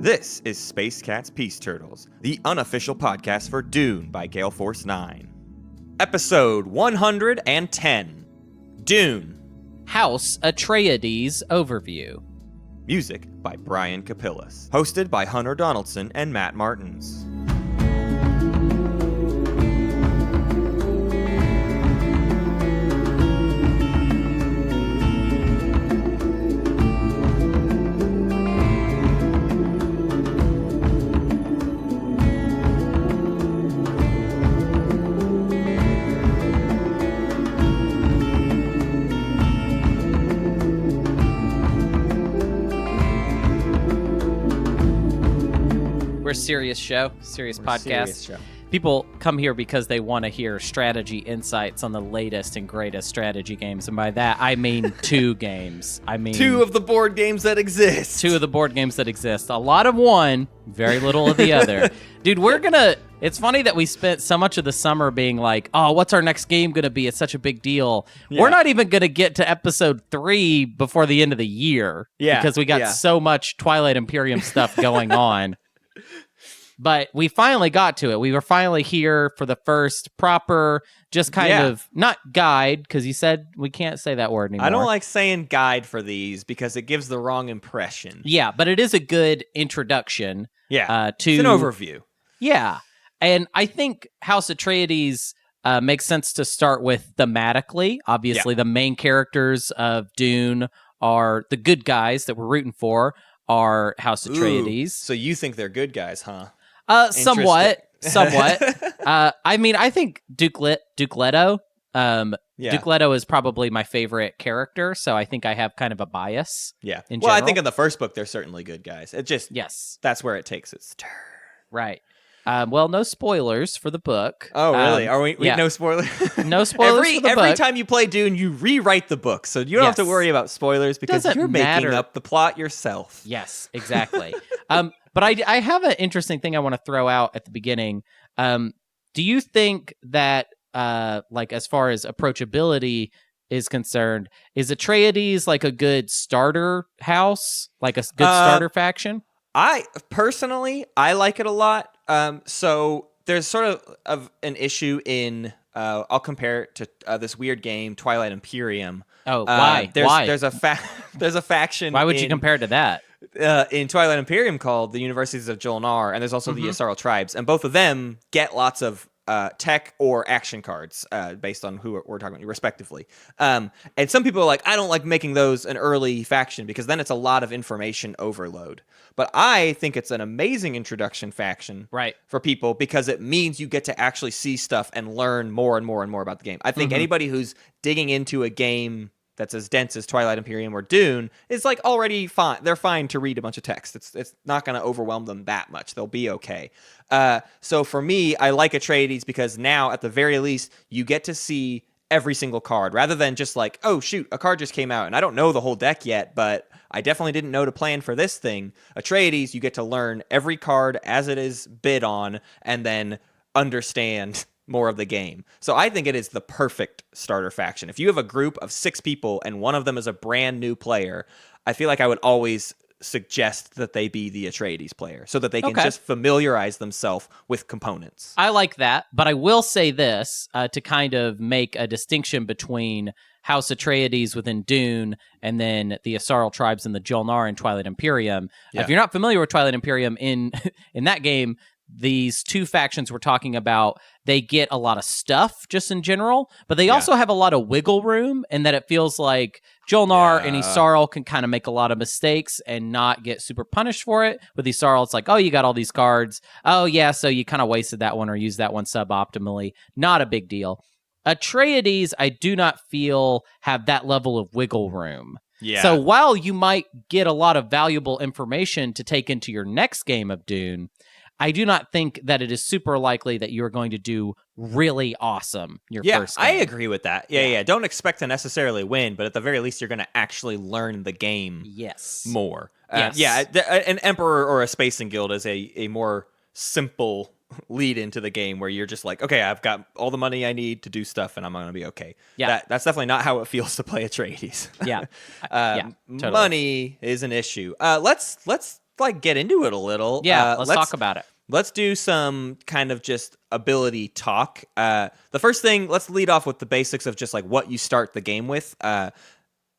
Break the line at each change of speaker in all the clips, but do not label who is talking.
This is Space Cat's Peace Turtles, the unofficial podcast for Dune by Gale Force 9. Episode 110, Dune.
House Atreides Overview.
Music by Brian Capillas. Hosted by Hunter Donaldson and Matt Martins.
Serious show, serious podcast.
Serious show.
People come here because they want to hear strategy insights on the latest and greatest strategy games, and by that I mean two games. I mean
two of the board games that exist.
Two of the board games that exist. A lot of one, very little of the other. Dude, it's funny that we spent so much of the summer being like, oh, what's our next game going to be? It's such a big deal. Yeah. We're not even going to get to episode 3 before the end of the year. Yeah. Because we got so much Twilight Imperium stuff going on. But we finally got to it. We were finally here for the first proper, just kind of, not guide, because you said we can't say that word anymore.
I don't like saying guide for these because it gives the wrong impression.
Yeah, but it is a good introduction.
Yeah,
to
it's an overview.
Yeah, and I think House Atreides makes sense to start with thematically. Obviously, the main characters of Dune are the good guys that we're rooting for, are House Atreides.
So you think they're good guys, huh?
Somewhat. I mean, I think Duke Leto. Duke Leto is probably my favorite character, so I think I have kind of a bias.
Yeah.
In
well,
general.
I think in the first book they're certainly good guys. It just that's where it takes its turn.
Right. Well, no spoilers for the book.
Oh, really? Are we no spoilers?
No spoilers for the book.
Every time you play Dune, you rewrite the book, so you don't have to worry about spoilers because you're making up the plot yourself.
Yes, exactly. But I have an interesting thing I want to throw out at the beginning. Do you think that, like, as far as approachability is concerned, is Atreides like a good starter house, like a good starter faction?
I personally like it a lot. So there's sort of an issue in. I'll compare it to this weird game, Twilight Imperium.
Oh, why?
Why? There's a faction.
Why would you compare it to that?
In Twilight Imperium called the Universities of Jolnar, and there's also the Yssaril tribes, and both of them get lots of tech or action cards based on who we're talking about, respectively. And some people are like, I don't like making those an early faction because then it's a lot of information overload. But I think it's an amazing introduction faction for people because it means you get to actually see stuff and learn more and more and more about the game. I think anybody who's digging into a game that's as dense as Twilight Imperium or Dune is like already fine. They're fine to read a bunch of text. It's not going to overwhelm them that much. They'll be okay. So for me, I like Atreides because now at the very least you get to see every single card rather than just like, oh shoot, a card just came out and I don't know the whole deck yet, but I definitely didn't know to plan for this thing. Atreides, you get to learn every card as it is bid on and then understand more of the game. So I think it is the perfect starter faction. If you have a group of 6 people and one of them is a brand new player, I feel like I would always suggest that they be the Atreides player so that they can just familiarize themselves with components.
I like that, but I will say this to kind of make a distinction between House Atreides within Dune and then the Yssaril tribes and the Jolnar in Twilight Imperium. If you're not familiar with Twilight Imperium, in that game, these two factions we're talking about, they get a lot of stuff just in general, but they also have a lot of wiggle room, and that it feels like Jolnar and Yssaril can kind of make a lot of mistakes and not get super punished for it. With Yssaril, it's like, oh, you got all these cards. Oh, yeah, so you kind of wasted that one or used that one suboptimally. Not a big deal. Atreides, I do not feel have that level of wiggle room. Yeah. So while you might get a lot of valuable information to take into your next game of Dune, I do not think that it is super likely that you're going to do really awesome your first game.
I agree with that. Yeah. Don't expect to necessarily win, but at the very least, you're going to actually learn the game more. An Emperor or a Spacing Guild is a more simple lead into the game where you're just like, okay, I've got all the money I need to do stuff and I'm going to be okay. Yeah. That's definitely not how it feels to play Atreides.
Yeah.
Totally. Money is an issue. Let's like get into it a little.
Yeah, let's talk about it.
Let's do some kind of just ability talk. The first thing, let's lead off with the basics of just like what you start the game with.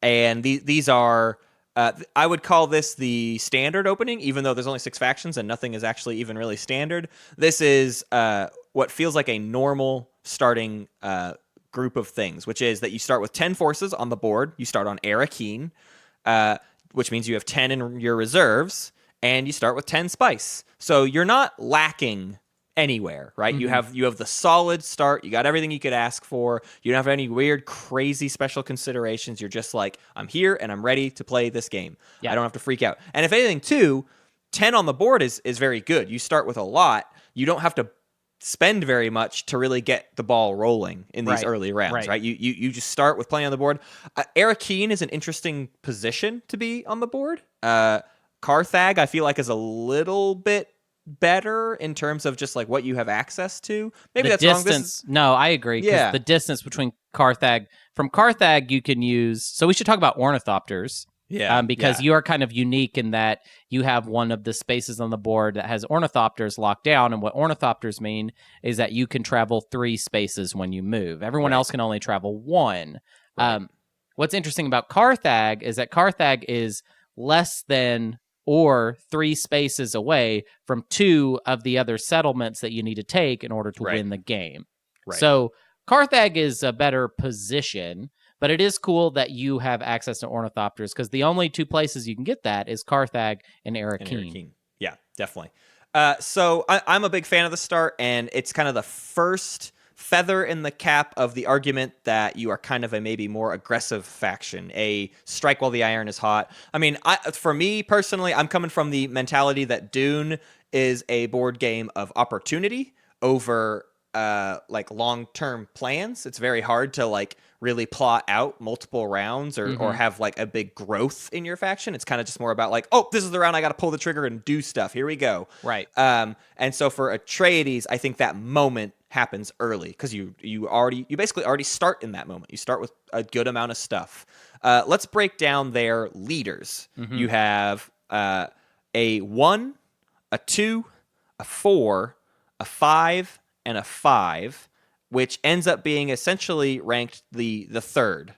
And these are, I would call this the standard opening, even though there's only 6 factions and nothing is actually even really standard. This is what feels like a normal starting group of things, which is that you start with 10 forces on the board. You start on Errata, which means you have 10 in your reserves, and you start with 10 spice. So you're not lacking anywhere, right? Mm-hmm. You have the solid start. You got everything you could ask for. You don't have any weird, crazy special considerations. You're just like, I'm here and I'm ready to play this game. Yeah. I don't have to freak out. And if anything, too, 10 on the board is very good. You start with a lot. You don't have to spend very much to really get the ball rolling in these early rounds, right? You just start with playing on the board. Errata is an interesting position to be on the board. Carthag, I feel like, is a little bit better in terms of just like what you have access to. Maybe
the
that's
distance.
wrong.
No, I agree. Yeah, the distance between Carthag. From Carthag, you can use. So we should talk about ornithopters.
Yeah,
because you are kind of unique in that you have one of the spaces on the board that has ornithopters locked down. And what ornithopters mean is that you can travel 3 spaces when you move. Everyone else can only travel 1. What's interesting about Carthag is that Carthag is less than or 3 spaces away from 2 of the other settlements that you need to take in order to win the game. So Carthag is a better position, but it is cool that you have access to ornithopters because the only 2 places you can get that is Carthag and Errata.
Yeah, definitely. So I'm a big fan of the start, and it's kind of the first feather in the cap of the argument that you are kind of a maybe more aggressive faction, a strike while the iron is hot. I mean, for me personally, I'm coming from the mentality that Dune is a board game of opportunity over like long-term plans. It's very hard to like really plot out multiple rounds or have like a big growth in your faction. It's kind of just more about like, oh, this is the round I got to pull the trigger and do stuff. Here we go.
Right.
And so for Atreides, I think that moment happens early because you basically already start in that moment. You start with a good amount of stuff. Let's break down their leaders. You have a 1, a 2, a 4, a 5, and a 5, which ends up being essentially ranked the third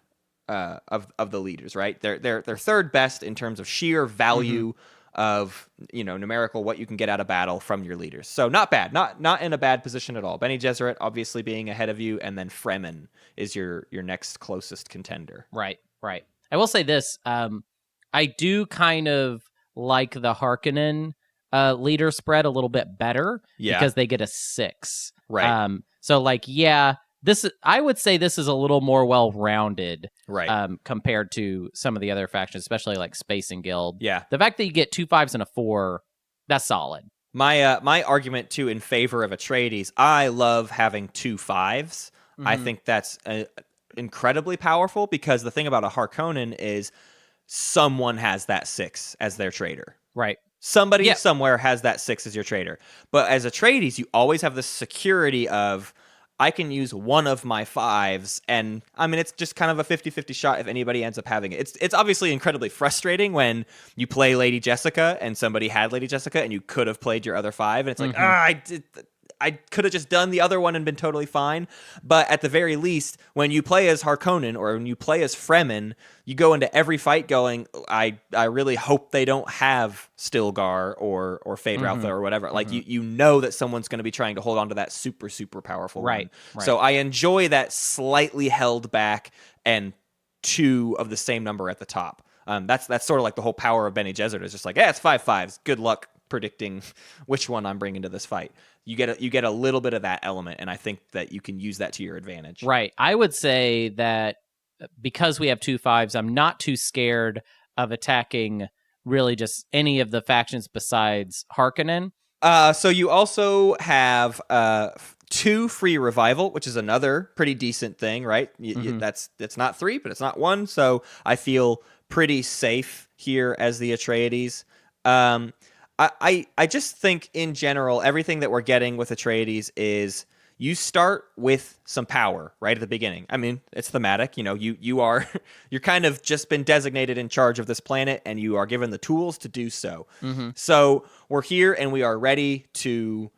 of the leaders, right? They're third best in terms of sheer value of, numerical, what you can get out of battle from your leaders. So not bad, not in a bad position at all. Bene Gesserit obviously being ahead of you, and then Fremen is your next closest contender.
Right. I will say this, I do kind of like the Harkonnen leader spread a little bit better because they get a 6.
Right.
So like, I would say this is a little more well-rounded, compared to some of the other factions, especially like Space and Guild.
Yeah.
The fact that you get 2 5s and a 4, that's solid.
My argument too in favor of Atreides, I love having 2 5s. I think that's incredibly powerful because the thing about a Harkonnen is someone has that 6 as their trader.
Right.
Somebody somewhere has that 6 as your trader. But as Atreides, you always have this security of, I can use one of my 5s, and I mean, it's just kind of a 50-50 shot if anybody ends up having it. It's obviously incredibly frustrating when you play Lady Jessica and somebody had Lady Jessica and you could have played your other 5, and it's like, I could have just done the other one and been totally fine. But at the very least, when you play as Harkonnen or when you play as Fremen, you go into every fight going, I really hope they don't have Stilgar or Feyd-Rautha or whatever. Like, you know that someone's going to be trying to hold on to that super, super powerful one. So I enjoy that slightly held back and 2 of the same number at the top. That's sort of like the whole power of Bene Gesserit. It's just like, it's 5 5s. Good luck predicting which one I'm bringing to this fight. You get a little bit of that element, and I think that you can use that to your advantage.
Right. I would say that because we have 2 5s, I'm not too scared of attacking really just any of the factions besides Harkonnen.
So you also have 2 free revival, which is another pretty decent thing, right? It's not 3, but it's not 1, so I feel pretty safe here as the Atreides. I just think in general, everything that we're getting with Atreides is you start with some power right at the beginning. I mean, it's thematic. You're kind of just been designated in charge of this planet, and you are given the tools to do so.
Mm-hmm.
So we're here, and we are ready to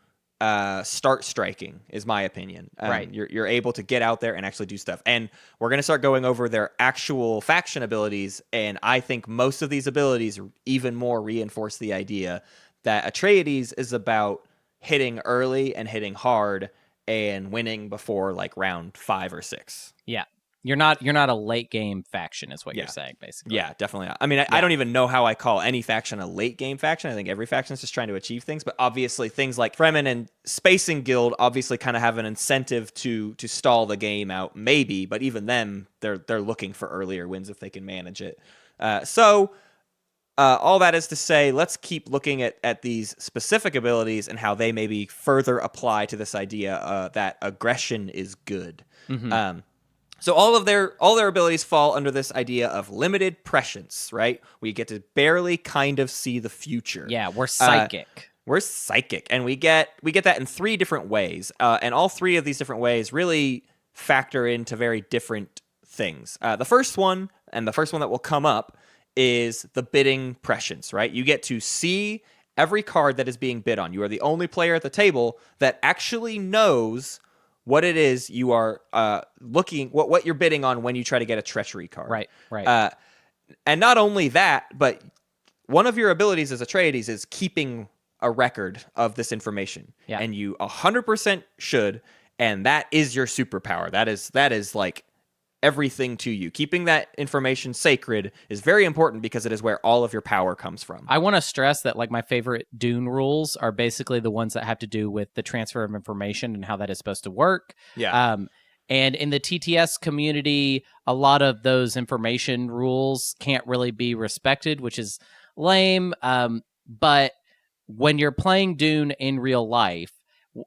start striking, is my opinion.
Right.
You're able to get out there and actually do stuff. And we're going to start going over their actual faction abilities, and I think most of these abilities even more reinforce the idea that Atreides is about hitting early and hitting hard and winning before like round 5 or 6.
Yeah. You're not a late game faction is what you're saying, basically.
Yeah, definitely not. I mean, I don't even know how I call any faction a late game faction. I think every faction is just trying to achieve things, but obviously things like Fremen and Spacing Guild obviously kind of have an incentive to stall the game out, maybe, but even them, they're looking for earlier wins if they can manage it. All that is to say, let's keep looking at these specific abilities and how they maybe further apply to this idea that aggression is good.
Mm-hmm.
So all their abilities fall under this idea of limited prescience, right? We get to barely kind of see the future.
Yeah, we're psychic.
We're psychic, and we get that in 3 different ways, and all 3 of these different ways really factor into very different things. The first one, and the first one that will come up, is the bidding prescience, right? You get to see every card that is being bid on. You are the only player at the table that actually knows what it is you are what you're bidding on when you try to get a treachery card.
Right.
And not only that, but one of your abilities as Atreides is keeping a record of this information.
Yeah.
And you 100% should, and that is your superpower. That is like everything to you. Keeping that information sacred is very important because it is where all of your power comes from.
I want to stress that like my favorite Dune rules are basically the ones that have to do with the transfer of information and how that is supposed to work.
Yeah.
And in the TTS community, a lot of those information rules can't really be respected, which is lame. But when you're playing Dune in real life,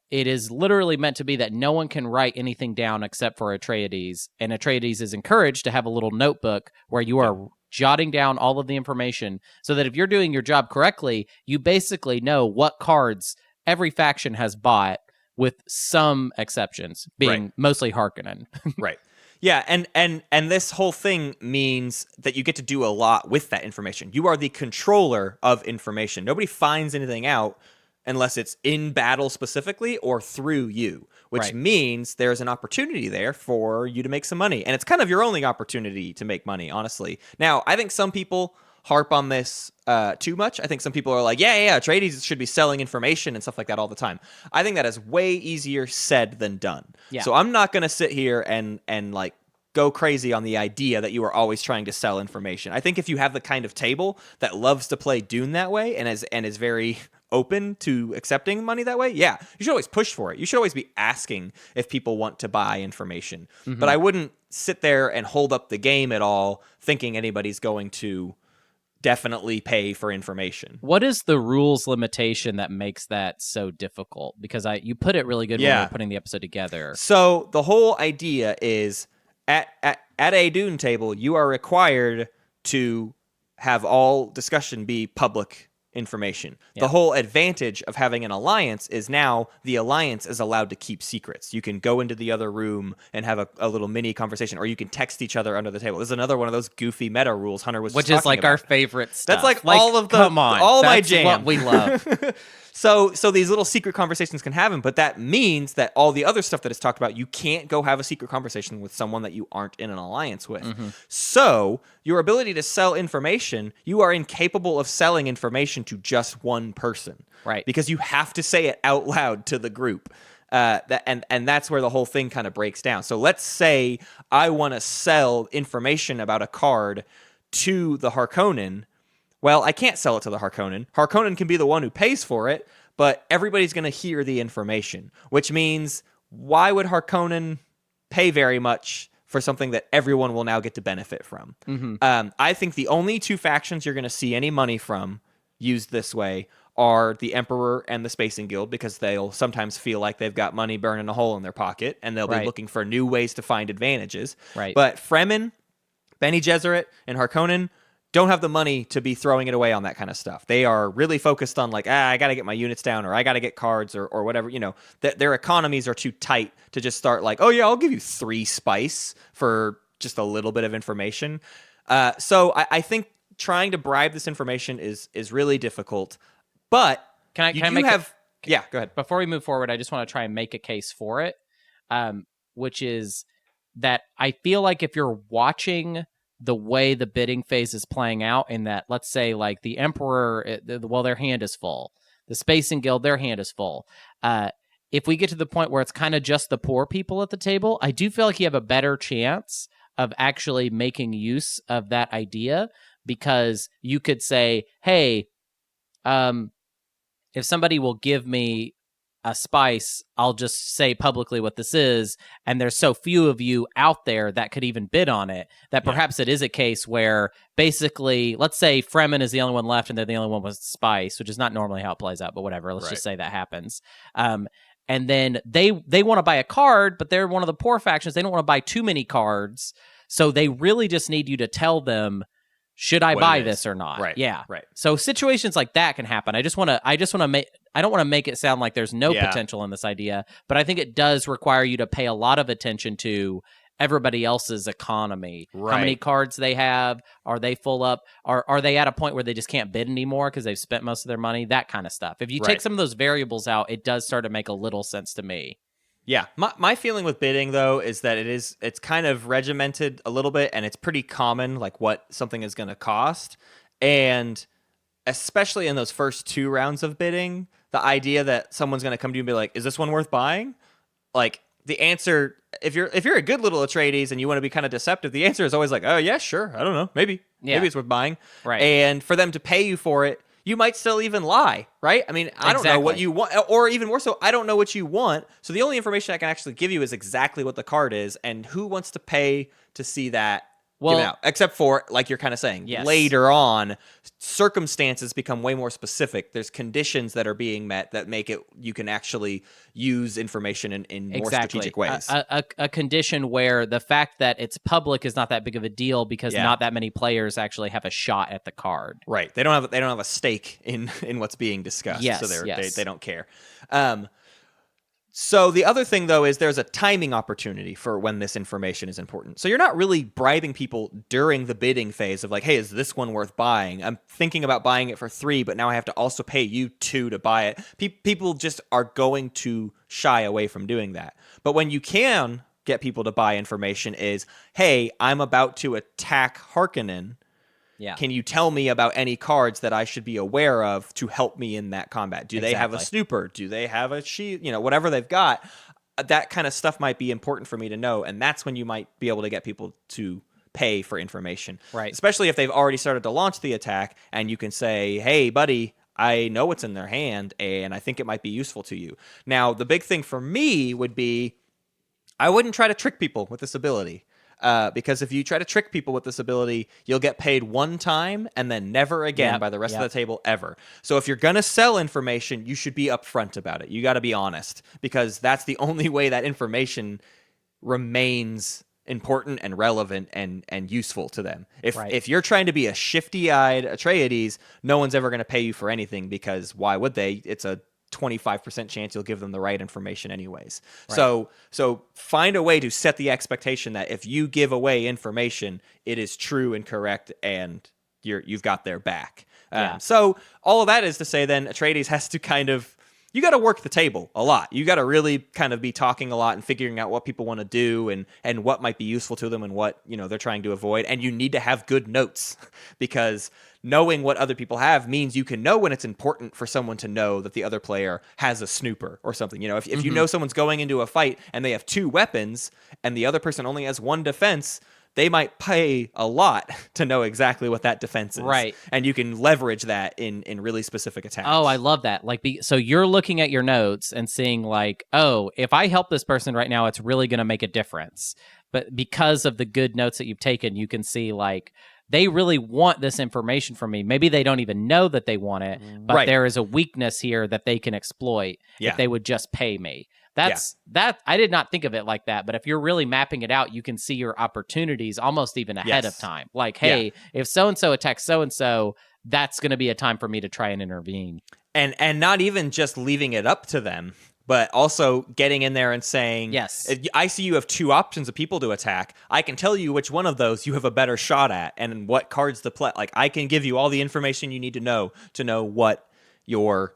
it is literally meant to be that no one can write anything down except for Atreides, and Atreides is encouraged to have a little notebook where you are jotting down all of the information so that if you're doing your job correctly, you basically know what cards every faction has bought, with some exceptions being mostly Harkonnen.
Right. Yeah, and this whole thing means that you get to do a lot with that information. You are the controller of information. Nobody finds anything out unless it's in battle specifically or through you, which means there's an opportunity there for you to make some money. And it's kind of your only opportunity to make money, honestly. Now, I think some people harp on this too much. I think some people are like, yeah, Atreides should be selling information and stuff like that all the time. I think that is way easier said than done.
Yeah.
So I'm not going to sit here and like go crazy on the idea that you are always trying to sell information. I think if you have the kind of table that loves to play Dune that way and is very open to accepting money that way, yeah, you should always push for it. You should always be asking if people want to buy information. Mm-hmm. But I wouldn't sit there and hold up the game at all thinking anybody's going to definitely pay for information.
What is the rules limitation that makes that so difficult? Because you put it really good when we were putting the episode together.
So the whole idea is at a Dune table, you are required to have all discussion be public information. The whole advantage of having an alliance is now the alliance is allowed to keep secrets. You can go into the other room and have a little mini conversation, or you can text each other under the table. This is another one of those goofy meta rules Hunter was
which
just
is like
about.
our favorite stuff.
That's like all of the
come on,
all
that's
my jam.
What we love.
So these little secret conversations can happen, but that means that all the other stuff that is talked about, you can't go have a secret conversation with someone that you aren't in an alliance with. Mm-hmm. So your ability to sell information, you are incapable of selling information to just one person.
Right.
Because you have to say it out loud to the group. And that's where the whole thing kind of breaks down. So let's say I want to sell information about a card to the Harkonnen. Well, I can't sell it to the Harkonnen. Harkonnen can be the one who pays for it, but everybody's going to hear the information, which means why would Harkonnen pay very much for something that everyone will now get to benefit from? Mm-hmm. I think the only two factions you're going to see any money from used this way are the Emperor and the Spacing Guild, because they'll sometimes feel like they've got money burning a hole in their pocket, and they'll be looking for new ways to find advantages.
Right.
But Fremen, Bene Gesserit, and Harkonnen, don't have the money to be throwing it away on that kind of stuff. They are really focused on like, I got to get my units down, or I got to get cards, or whatever. Their economies are too tight to just start like, oh yeah, I'll give you 3 spice for just a little bit of information. So I think trying to bribe this information is really difficult. But
can I
go ahead.
Before we move forward, I just want to try and make a case for it, which is that I feel like if you're watching the way the bidding phase is playing out, in that, let's say, like the Emperor, their hand is full. The Spacing Guild, their hand is full. If we get to the point where it's kind of just the poor people at the table, I do feel like you have a better chance of actually making use of that idea, because you could say, hey, if somebody will give me a spice, I'll just say publicly what this is, and there's so few of you out there that could even bid on it, that perhaps it is a case where basically, let's say Fremen is the only one left and they're the only one with spice, which is not normally how it plays out, but whatever, let's just say that happens. And then they want to buy a card, but they're one of the poor factions. They don't want to buy too many cards, so they really just need you to tell them, should I buy this or not?
Right.
Yeah.
Right.
So situations like that can happen. I don't want to make it sound like there's no potential in this idea, but I think it does require you to pay a lot of attention to everybody else's economy. Right. How many cards they have? Are they full up? Are they at a point where they just can't bid anymore because they've spent most of their money? That kind of stuff. If you take some of those variables out, it does start to make a little sense to me.
Yeah, my feeling with bidding, though, is that it's kind of regimented a little bit, and it's pretty common, like what something is going to cost. And especially in those first 2 rounds of bidding, the idea that someone's going to come to you and be like, is this one worth buying? Like, the answer, if you're a good little Atreides and you want to be kind of deceptive, the answer is always like, oh, yeah, sure, I don't know, maybe it's worth buying.
Right.
And for them to pay you for it, you might still even lie, right? I mean, I don't know what you want, or even more so, I don't know what you want. So the only information I can actually give you is exactly what the card is, and who wants to pay to see that given out. Except for, like you're kind of saying, later on, circumstances become way more specific. There's conditions that are being met that make it, you can actually use information in more strategic ways.
A condition where the fact that it's public is not that big of a deal because not that many players actually have a shot at the card.
Right. They don't have a stake in what's being discussed.
Yes,
so they don't care. So the other thing, though, is there's a timing opportunity for when this information is important. So you're not really bribing people during the bidding phase of like, hey, is this one worth buying? I'm thinking about buying it for 3, but now I have to also pay you 2 to buy it. People just are going to shy away from doing that. But when you can get people to buy information is, hey, I'm about to attack Harkonnen.
Yeah.
Can you tell me about any cards that I should be aware of to help me in that combat? Do they have a snooper? Do they have a shield? Whatever they've got, that kind of stuff might be important for me to know. And that's when you might be able to get people to pay for information.
Right.
Especially if they've already started to launch the attack and you can say, hey, buddy, I know what's in their hand and I think it might be useful to you. Now, the big thing for me would be I wouldn't try to trick people with this ability. Because if you try to trick people with this ability, you'll get paid one time and then never again by the rest of the table ever. So if you're going to sell information, you should be upfront about it. You got to be honest, because that's the only way that information remains important and relevant and useful to them. If you're trying to be a shifty-eyed Atreides, no one's ever going to pay you for anything, because why would they? It's a 25% chance you'll give them the right information anyways. Right. So find a way to set the expectation that if you give away information, it is true and correct, and you've got their back. So all of that is to say then Atreides has to you got to work the table a lot. You got to really kind of be talking a lot and figuring out what people want to do and what might be useful to them and what, they're trying to avoid. And you need to have good notes, because knowing what other people have means you can know when it's important for someone to know that the other player has a snooper or something. If you know someone's going into a fight and they have 2 weapons and the other person only has 1 defense, they might pay a lot to know exactly what that defense is.
Right.
And you can leverage that in really specific attacks.
Oh, I love that. So you're looking at your notes and seeing like, oh, if I help this person right now, it's really going to make a difference. But because of the good notes that you've taken, you can see like, they really want this information from me. Maybe they don't even know that they want it, but
Right.
there is a weakness here that they can exploit if they would just pay me. That I did not think of it like that, but if you're really mapping it out, you can see your opportunities almost even ahead of time. Like, hey, if so-and-so attacks so-and-so, that's going to be a time for me to try and intervene.
And not even just leaving it up to them, but also getting in there and saying,
yes,
I see you have two options of people to attack. I can tell you which one of those you have a better shot at and what cards to play. Like, I can give you all the information you need to know what your,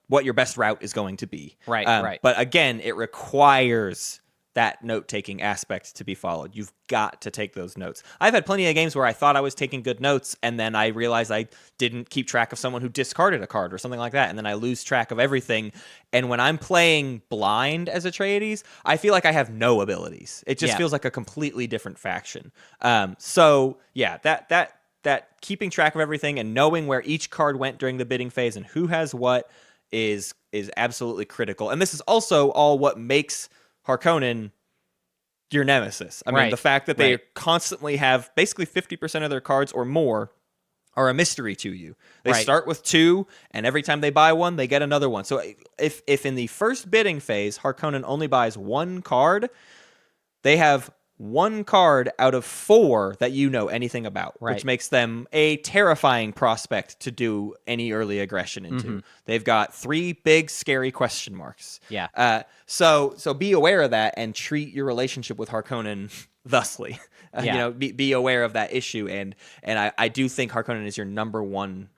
what your best route is going to be.
Right.
But again, it requires that note-taking aspect to be followed. You've got to take those notes. I've had plenty of games where I thought I was taking good notes, and then I realized I didn't keep track of someone who discarded a card or something like that, and then I lose track of everything. And when I'm playing blind as Atreides, I feel like I have no abilities. It just feels like a completely different faction. So yeah, that keeping track of everything and knowing where each card went during the bidding phase and who has what is absolutely critical. And this is also all what makes Harkonnen your nemesis. I mean, the fact that they constantly have basically 50% of their cards or more are a mystery to you. They start with 2, and every time they buy one, they get another one. So if in the first bidding phase, Harkonnen only buys 1 card, they have 1 card out of 4 that you know anything about, which makes them a terrifying prospect to do any early aggression into. They've got 3 big, scary question marks.
Yeah.
So be aware of that and treat your relationship with Harkonnen thusly. Be aware of that issue. And I do think Harkonnen is your number 1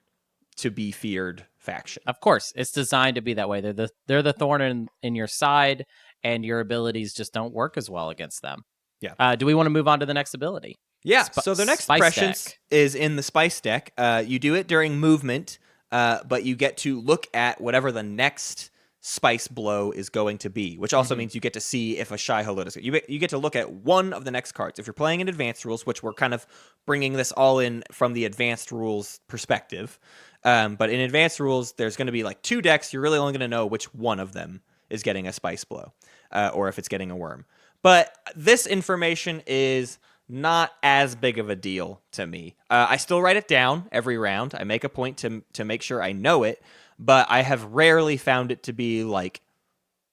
to be feared faction.
Of course, it's designed to be that way. They're the thorn in your side, and your abilities just don't work as well against them.
Yeah.
Do we want to move on to the next ability?
Yeah. So the next Prescience is in the Spice deck. You do it during movement, but you get to look at whatever the next spice blow is going to be, which also means you get to see if a Shy Halot is. You get to look at one of the next cards. If you're playing in Advanced Rules, which we're kind of bringing this all in from the Advanced Rules perspective, but in Advanced Rules, there's going to be like 2 decks. You're really only going to know which one of them is getting a spice blow, or if it's getting a worm. But this information is not as big of a deal to me. I still write it down every round. I make a point to make sure I know it, but I have rarely found it to be like,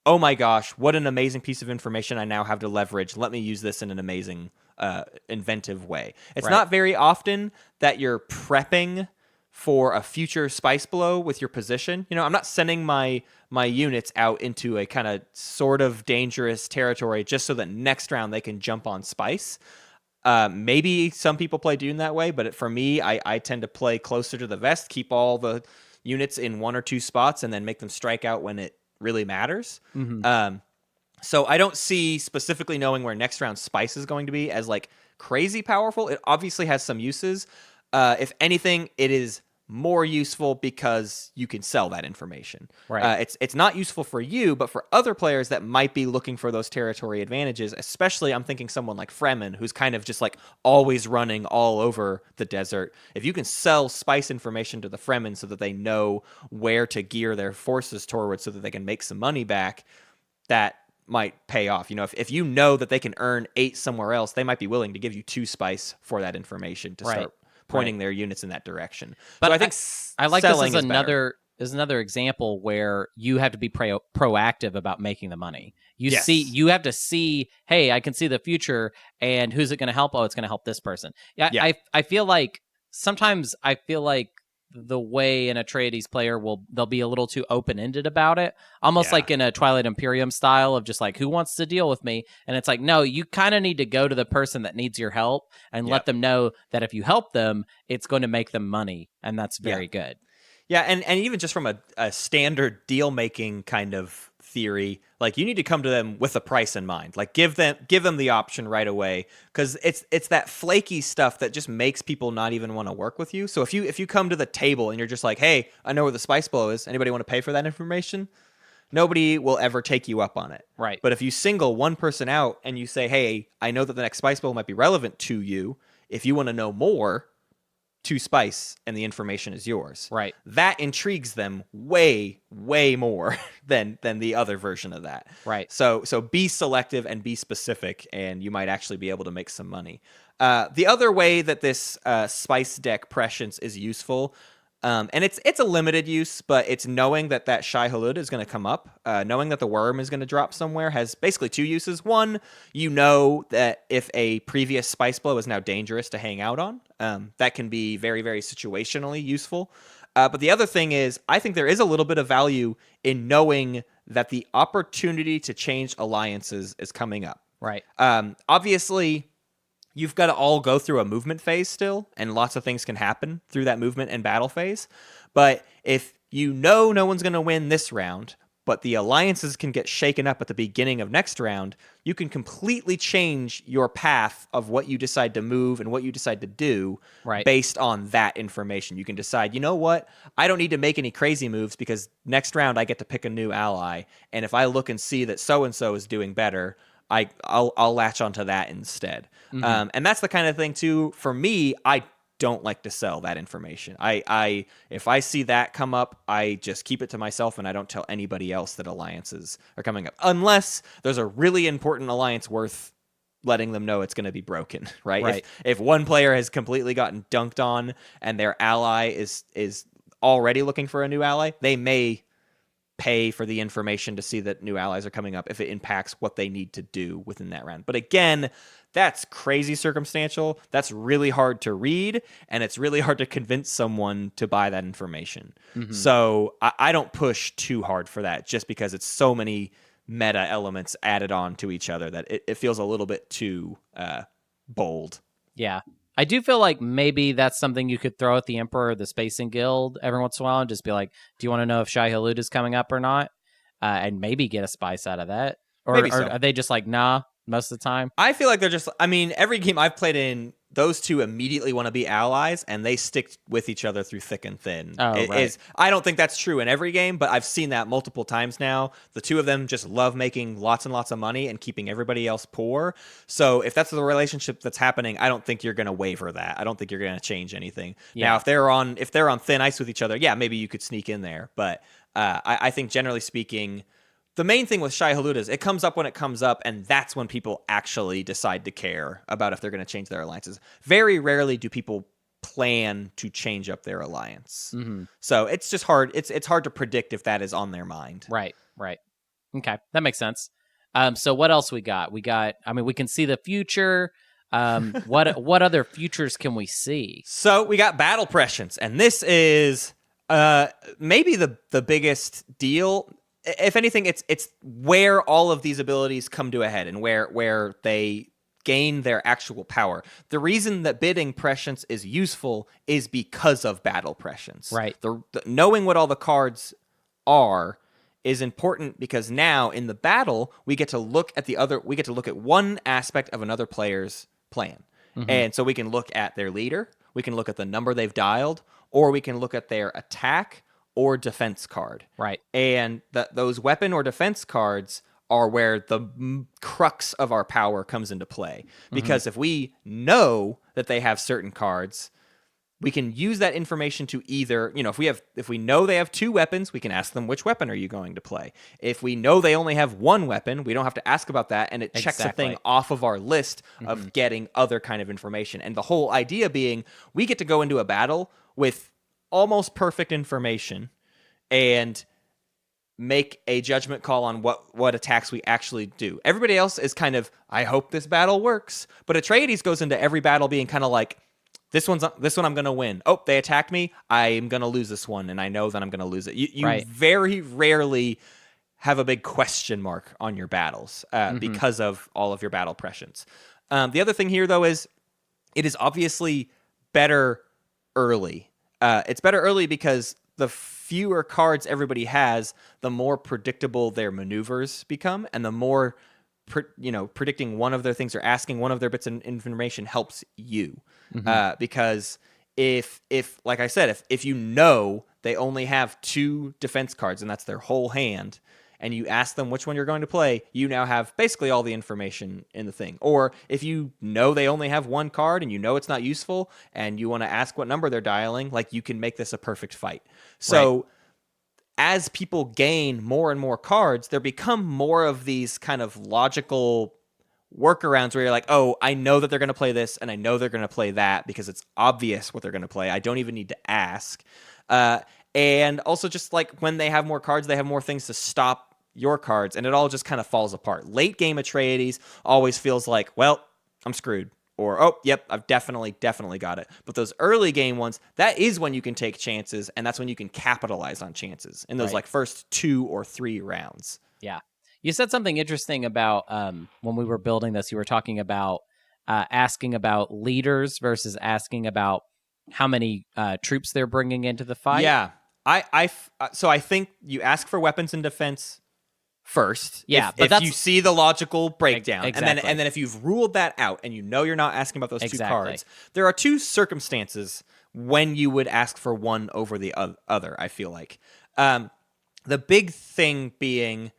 oh my gosh, what an amazing piece of information I now have to leverage. Let me use this in an amazing, inventive way. It's not very often that you're prepping for a future spice blow with your position. I'm not sending my units out into a kind of sort of dangerous territory just so that next round they can jump on spice. Maybe some people play Dune that way, but for me, I tend to play closer to the vest, keep all the units in 1 or 2 spots, and then make them strike out when it really matters. So I don't see specifically knowing where next round spice is going to be as like crazy powerful. It obviously has some uses. If anything, it is more useful because you can sell that information. It's not useful for you, but for other players that might be looking for those territory advantages, especially I'm thinking someone like Fremen, who's kind of just like always running all over the desert. If you can sell spice information to the Fremen so that they know where to gear their forces towards so that they can make some money back, that might pay off. If you know that they can earn 8 somewhere else, they might be willing to give you 2 spice for that information to start pointing their units in that direction.
But
so I think
I like this as
another
example where you have to be proactive about making the money. You have to see, hey, I can see the future, and who's it going to help? Oh, it's going to help this person. I feel like sometimes the way an Atreides player they'll be a little too open-ended about it, almost like in a Twilight Imperium style of just like, who wants to deal with me? And it's like, no, you kind of need to go to the person that needs your help and let them know that if you help them, it's going to make them money, and that's very good.
Yeah, and even just from a standard deal-making kind of theory, like you need to come to them with a price in mind. Like give them the option right away, because it's that flaky stuff that just makes people not even want to work with you. So if you come to the table and you're just like, hey, I know where the spice blow is. Anybody want to pay for that information? Nobody will ever take you up on it.
Right.
But if you single one person out and you say, hey, I know that the next spice blow might be relevant to you. If you want to know more, 2 spice and the information is yours.
Right.
That intrigues them way, way more than the other version of that.
Right.
So be selective and be specific, and you might actually be able to make some money. The other way that this spice deck Prescience is useful, and it's a limited use, but it's knowing that Shai Hulud is going to come up, knowing that the worm is going to drop somewhere has basically two uses. One, you know that if a previous spice blow is now dangerous to hang out on, that can be very, very situationally useful. But the other thing is, I think there is a little bit of value in knowing that the opportunity to change alliances is coming up.
Right.
Obviously, you've got to all go through a movement phase still, and lots of things can happen through that movement and battle phase. But if you know no one's going to win this round, but the alliances can get shaken up at the beginning of next round, you can completely change your path of what you decide to move and what you decide to do based on that information. You can decide, you know what? I don't need to make any crazy moves because next round I get to pick a new ally. And if I look and see that so-and-so is doing better, I'll latch onto that instead. And that's the kind of thing too. For me, I don't like to sell that information. If I see that come up, I just keep it to myself and I don't tell anybody else that alliances are coming up, unless there's a really important alliance worth letting them know it's going to be broken, right? If one player has completely gotten dunked on and their ally is already looking for a new ally, they may pay for the information to see that new allies are coming up if it impacts what they need to do within that round. But again, that's crazy circumstantial. That's really hard to read, and it's really hard to convince someone to buy that information. So I don't push too hard for that just because it's so many meta elements added on to each other that it feels a little bit too bold.
Yeah. I do feel like maybe that's something you could throw at the Emperor or the Spacing Guild every once in a while and just be like, do you want to know if Shai Hulud is coming up or not? And maybe get a spice out of that. Or are they just like, nah, most of the time?
I feel like they're just, I mean, every game I've played in, those two immediately want to be allies, and they stick with each other through thick and thin. I don't think that's true in every game, but I've seen that multiple times now. The two of them just love making lots and lots of money and keeping everybody else poor. So if that's the relationship that's happening, I don't think you're going to waver that. I don't think you're going to change anything. Yeah. Now, if they're on thin ice with each other, yeah, maybe you could sneak in there. But I think generally speaking, the main thing with Shai Hulud is it comes up when it comes up, and that's when people actually decide to care about if they're going to change their alliances. Very rarely do people plan to change up their alliance. So it's just hard. It's hard to predict if that is on their mind.
Right. Okay, that makes sense. So what else we got? We can see the future. What other futures can we see?
So we got battle prescience, and this is maybe the biggest deal. If anything, it's where all of these abilities come to a head and where they gain their actual power. The reason that bidding prescience is useful is because of battle prescience.
Right.
The knowing what all the cards are is important because now in the battle we get to look at one aspect of another player's plan. And so we can look at their leader, we can look at the number they've dialed, or we can look at their attack or defense card.
Right.
And those weapon or defense cards are where the crux of our power comes into play. Because if we know that they have certain cards, we can use that information to either, if we know they have two weapons, we can ask them, which weapon are you going to play? If we know they only have one weapon, we don't have to ask about that, and it checks a thing off of our list of getting other kind of information. And the whole idea being, we get to go into a battle with almost perfect information and make a judgment call on what attacks we actually do. Everybody else is kind of, I hope this battle works. But Atreides goes into every battle being kind of like, this one I'm going to win. Oh, they attacked me. I'm going to lose this one, and I know that I'm going to lose it. You very rarely have a big question mark on your battles because of all of your battle prescience. The other thing here, though, is it is obviously better early. It's better early because the fewer cards everybody has, the more predictable their maneuvers become, and the more predicting one of their things or asking one of their bits of information helps you. Because if like I said, if you know they only have two defense cards and that's their whole hand, and you ask them which one you're going to play, you now have basically all the information in the thing. Or if you know they only have one card and you know it's not useful and you want to ask what number they're dialing, like, you can make this a perfect fight. So as people gain more and more cards, there become more of these kind of logical workarounds where you're like, oh, I know that they're going to play this and I know they're going to play that because it's obvious what they're going to play. I don't even need to ask. And also just like when they have more cards, they have more things to stop your cards, and it all just kind of falls apart. Late game Atreides always feels like, well, I'm screwed. Or, oh, yep, I've definitely got it. But those early game ones, that is when you can take chances, and that's when you can capitalize on chances in those like first 2 or 3 rounds.
Yeah. You said something interesting about when we were building this. You were talking about asking about leaders versus asking about how many troops they're bringing into the fight.
Yeah. So I think you ask for weapons and defense first.
Yeah,
if you see the logical breakdown.
Exactly.
And then if you've ruled that out and you know you're not asking about those 2 cards, there are 2 circumstances when you would ask for one over the other, I feel like. The big thing being,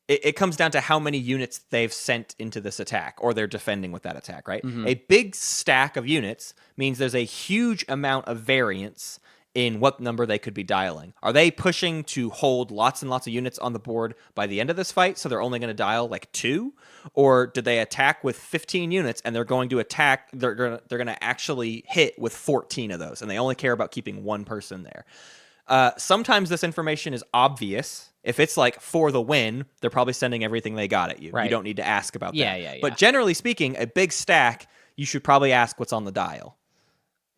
it comes down to how many units they've sent into this attack, or they're defending with that attack, right? Mm-hmm. A big stack of units means there's a huge amount of variance in what number they could be dialing. Are they pushing to hold lots and lots of units on the board by the end of this fight, so they're only going to dial like 2? Or did they attack with 15 units and they're going to attack, they're going to actually hit with 14 of those, and they only care about keeping one person there? Sometimes this information is obvious. If it's like for the win, they're probably sending everything they got at you. Right. You don't need to ask about that.
Yeah.
But generally speaking, a big stack, you should probably ask what's on the dial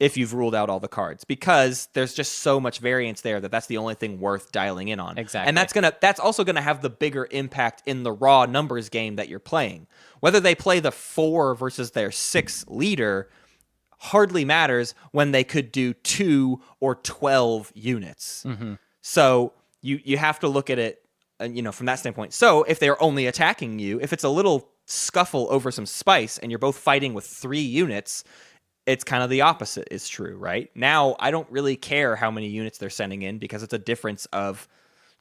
if you've ruled out all the cards, because there's just so much variance there that's the only thing worth dialing in on.
Exactly.
And that's also gonna have the bigger impact in the raw numbers game that you're playing. Whether they play the 4 versus their 6 leader hardly matters when they could do 2 or 12 units. Mm-hmm. So you have to look at it, from that standpoint. So if they're only attacking you, if it's a little scuffle over some spice and you're both fighting with 3 units, it's kind of the opposite is true, right? Now, I don't really care how many units they're sending in because it's a difference of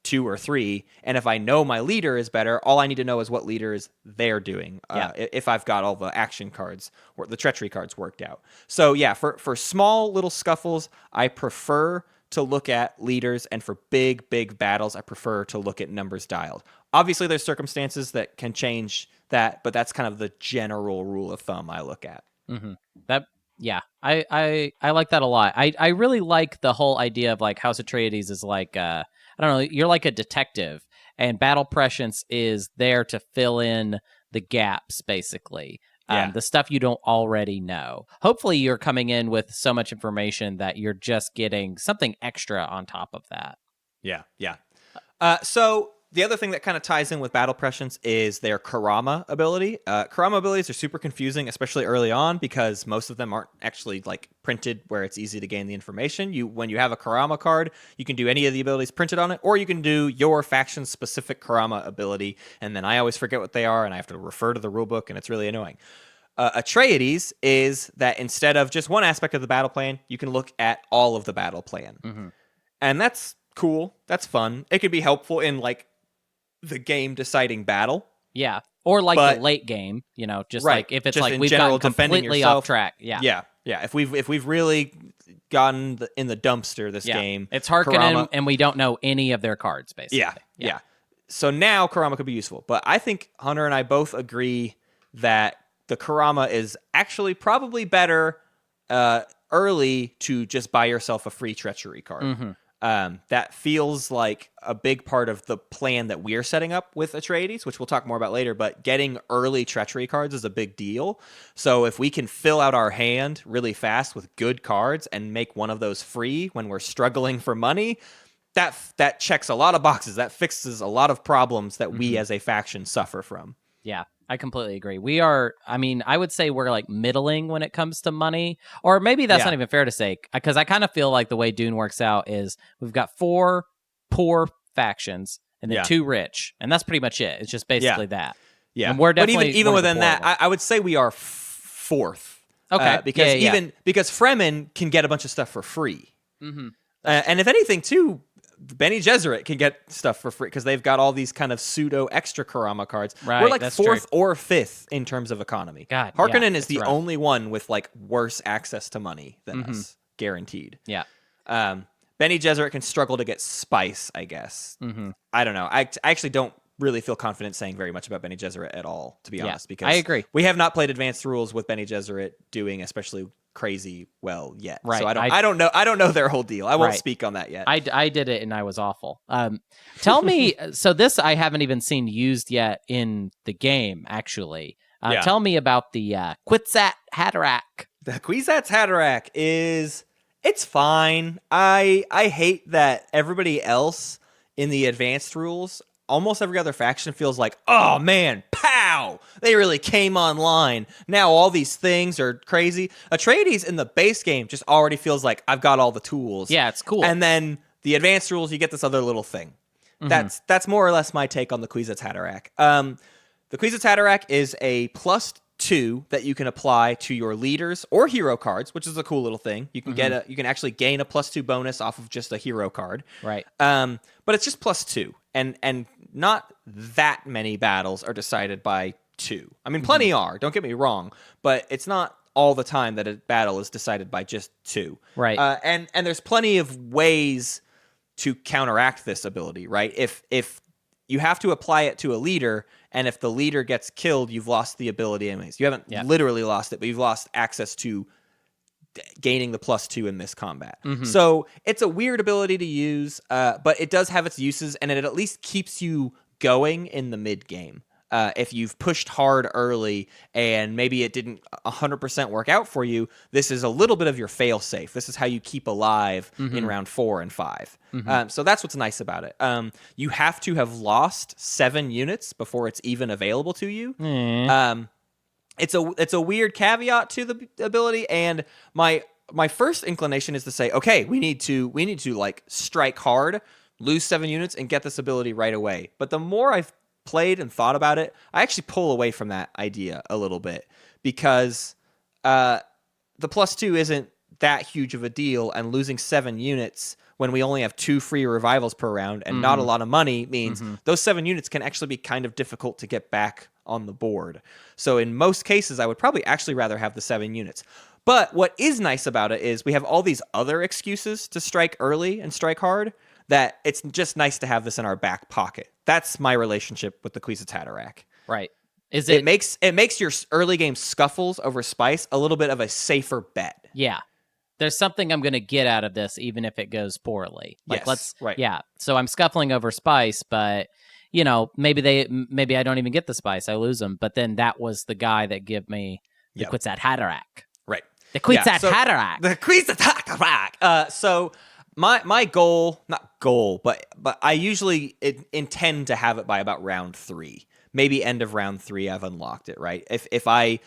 2 or 3. And if I know my leader is better, all I need to know is what leaders they're doing. If I've got all the action cards or the treachery cards worked out. So yeah, for small little scuffles, I prefer to look at leaders, and for big battles, I prefer to look at numbers dialed. Obviously, there's circumstances that can change that, but that's kind of the general rule of thumb I look at.
Mm-hmm. I like that a lot. I really like the whole idea of like House Atreides is like I don't know, you're like a detective, and Battle Prescience is there to fill in the gaps, basically. The stuff you don't already know. Hopefully you're coming in with so much information that you're just getting something extra on top of that.
Yeah. So the other thing that kind of ties in with Battle Prescience is their Karama ability. Karama abilities are super confusing, especially early on, because most of them aren't actually like printed where it's easy to gain the information. When you have a Karama card, you can do any of the abilities printed on it, or you can do your faction-specific Karama ability, and then I always forget what they are, and I have to refer to the rulebook, and it's really annoying. Atreides is that instead of just one aspect of the battle plan, you can look at all of the battle plan. Mm-hmm. And that's cool. That's fun. It could be helpful in like the game deciding battle.
Yeah. Or like the late game, just right. Like if it's just like we've gotten completely off track. Yeah.
If we've really gotten in the dumpster this game.
It's Harkonnen and we don't know any of their cards, basically.
Yeah. So now Karama could be useful. But I think Hunter and I both agree that the Karama is actually probably better early to just buy yourself a free treachery card. Mm-hmm. That feels like a big part of the plan that we're setting up with Atreides, which we'll talk more about later, but getting early treachery cards is a big deal. So if we can fill out our hand really fast with good cards and make one of those free when we're struggling for money, that checks a lot of boxes. That fixes a lot of problems that we as a faction suffer from.
Yeah, I completely agree. We are, I would say we're like middling when it comes to money, or maybe that's not even fair to say, because I kind of feel like the way Dune works out is we've got 4 poor factions and then 2 rich, and that's pretty much it. It's just basically that. Yeah, and we're definitely
but even within that, I would say we are 4th.
Okay,
because Fremen can get a bunch of stuff for free, and if anything, too. Bene Gesserit can get stuff for free because they've got all these kind of pseudo extra Karama cards.
Right,
we're like 4th or 5th in terms of economy.
God,
Harkonnen is the only one with like worse access to money than us, guaranteed.
Yeah.
Bene Gesserit can struggle to get spice, I guess. I don't know. I actually don't really feel confident saying very much about Bene Gesserit at all, to be honest, because
I agree.
We have not played advanced rules with Bene Gesserit doing especially crazy well yet.
Right.
So I don't know their whole deal. I won't speak on that yet.
I did it and I was awful. Tell me, so this I haven't even seen used yet in the game, actually. Tell me about the Kwisatz Haderach.
The Kwisatz Haderach it's fine. I hate that everybody else in the advanced rules, almost every other faction feels like, oh man, pow! They really came online. Now all these things are crazy. Atreides in the base game just already feels like I've got all the tools.
Yeah, it's cool.
And then the advanced rules, you get this other little thing. Mm-hmm. That's more or less my take on the Kwisatz Haderach. The Kwisatz Haderach is a +2 that you can apply to your leaders or hero cards, which is a cool little thing. You can you can actually gain a +2 bonus off of just a hero card.
Right.
But it's just +2, and not that many battles are decided by 2. I mean, plenty are. Don't get me wrong, but it's not all the time that a battle is decided by just 2.
Right.
And there's plenty of ways to counteract this ability. Right. If you have to apply it to a leader, and if the leader gets killed, you've lost the ability anyways. You haven't literally lost it, but you've lost access to gaining the +2 in this combat. So it's a weird ability to use, but it does have its uses, and it at least keeps you going in the mid game. If you've pushed hard early and maybe it didn't 100% work out for you, this is a little bit of your fail-safe. This is how you keep alive in round 4 and 5. So that's what's nice about it. You have to have lost 7 units before it's even available to you. It's a weird caveat to the ability, and my first inclination is to say, okay, we need to like strike hard, lose 7 units, and get this ability right away. But the more I've played and thought about it, I actually pull away from that idea a little bit, because the +2 isn't that huge of a deal, and losing 7 units when we only have 2 free revivals per round and not a lot of money means those 7 units can actually be kind of difficult to get back on the board. So in most cases, I would probably actually rather have the 7 units. But what is nice about it is we have all these other excuses to strike early and strike hard, that it's just nice to have this in our back pocket. That's my relationship with the Kwisatz Haderach.
Right.
It makes your early game scuffles over spice a little bit of a safer bet.
Yeah. There's something I'm going to get out of this, even if it goes poorly. Like,
right.
Yeah. So I'm scuffling over spice, but maybe I don't even get the spice. I lose them. But then that was the guy that gave me the Kwisatz Haderach.
Right.
The Kwisatz Haderach.
The Kwisatz Haderach. So my goal, not goal, but I usually intend to have it by about round 3. Maybe end of round 3, I've unlocked it, right? If I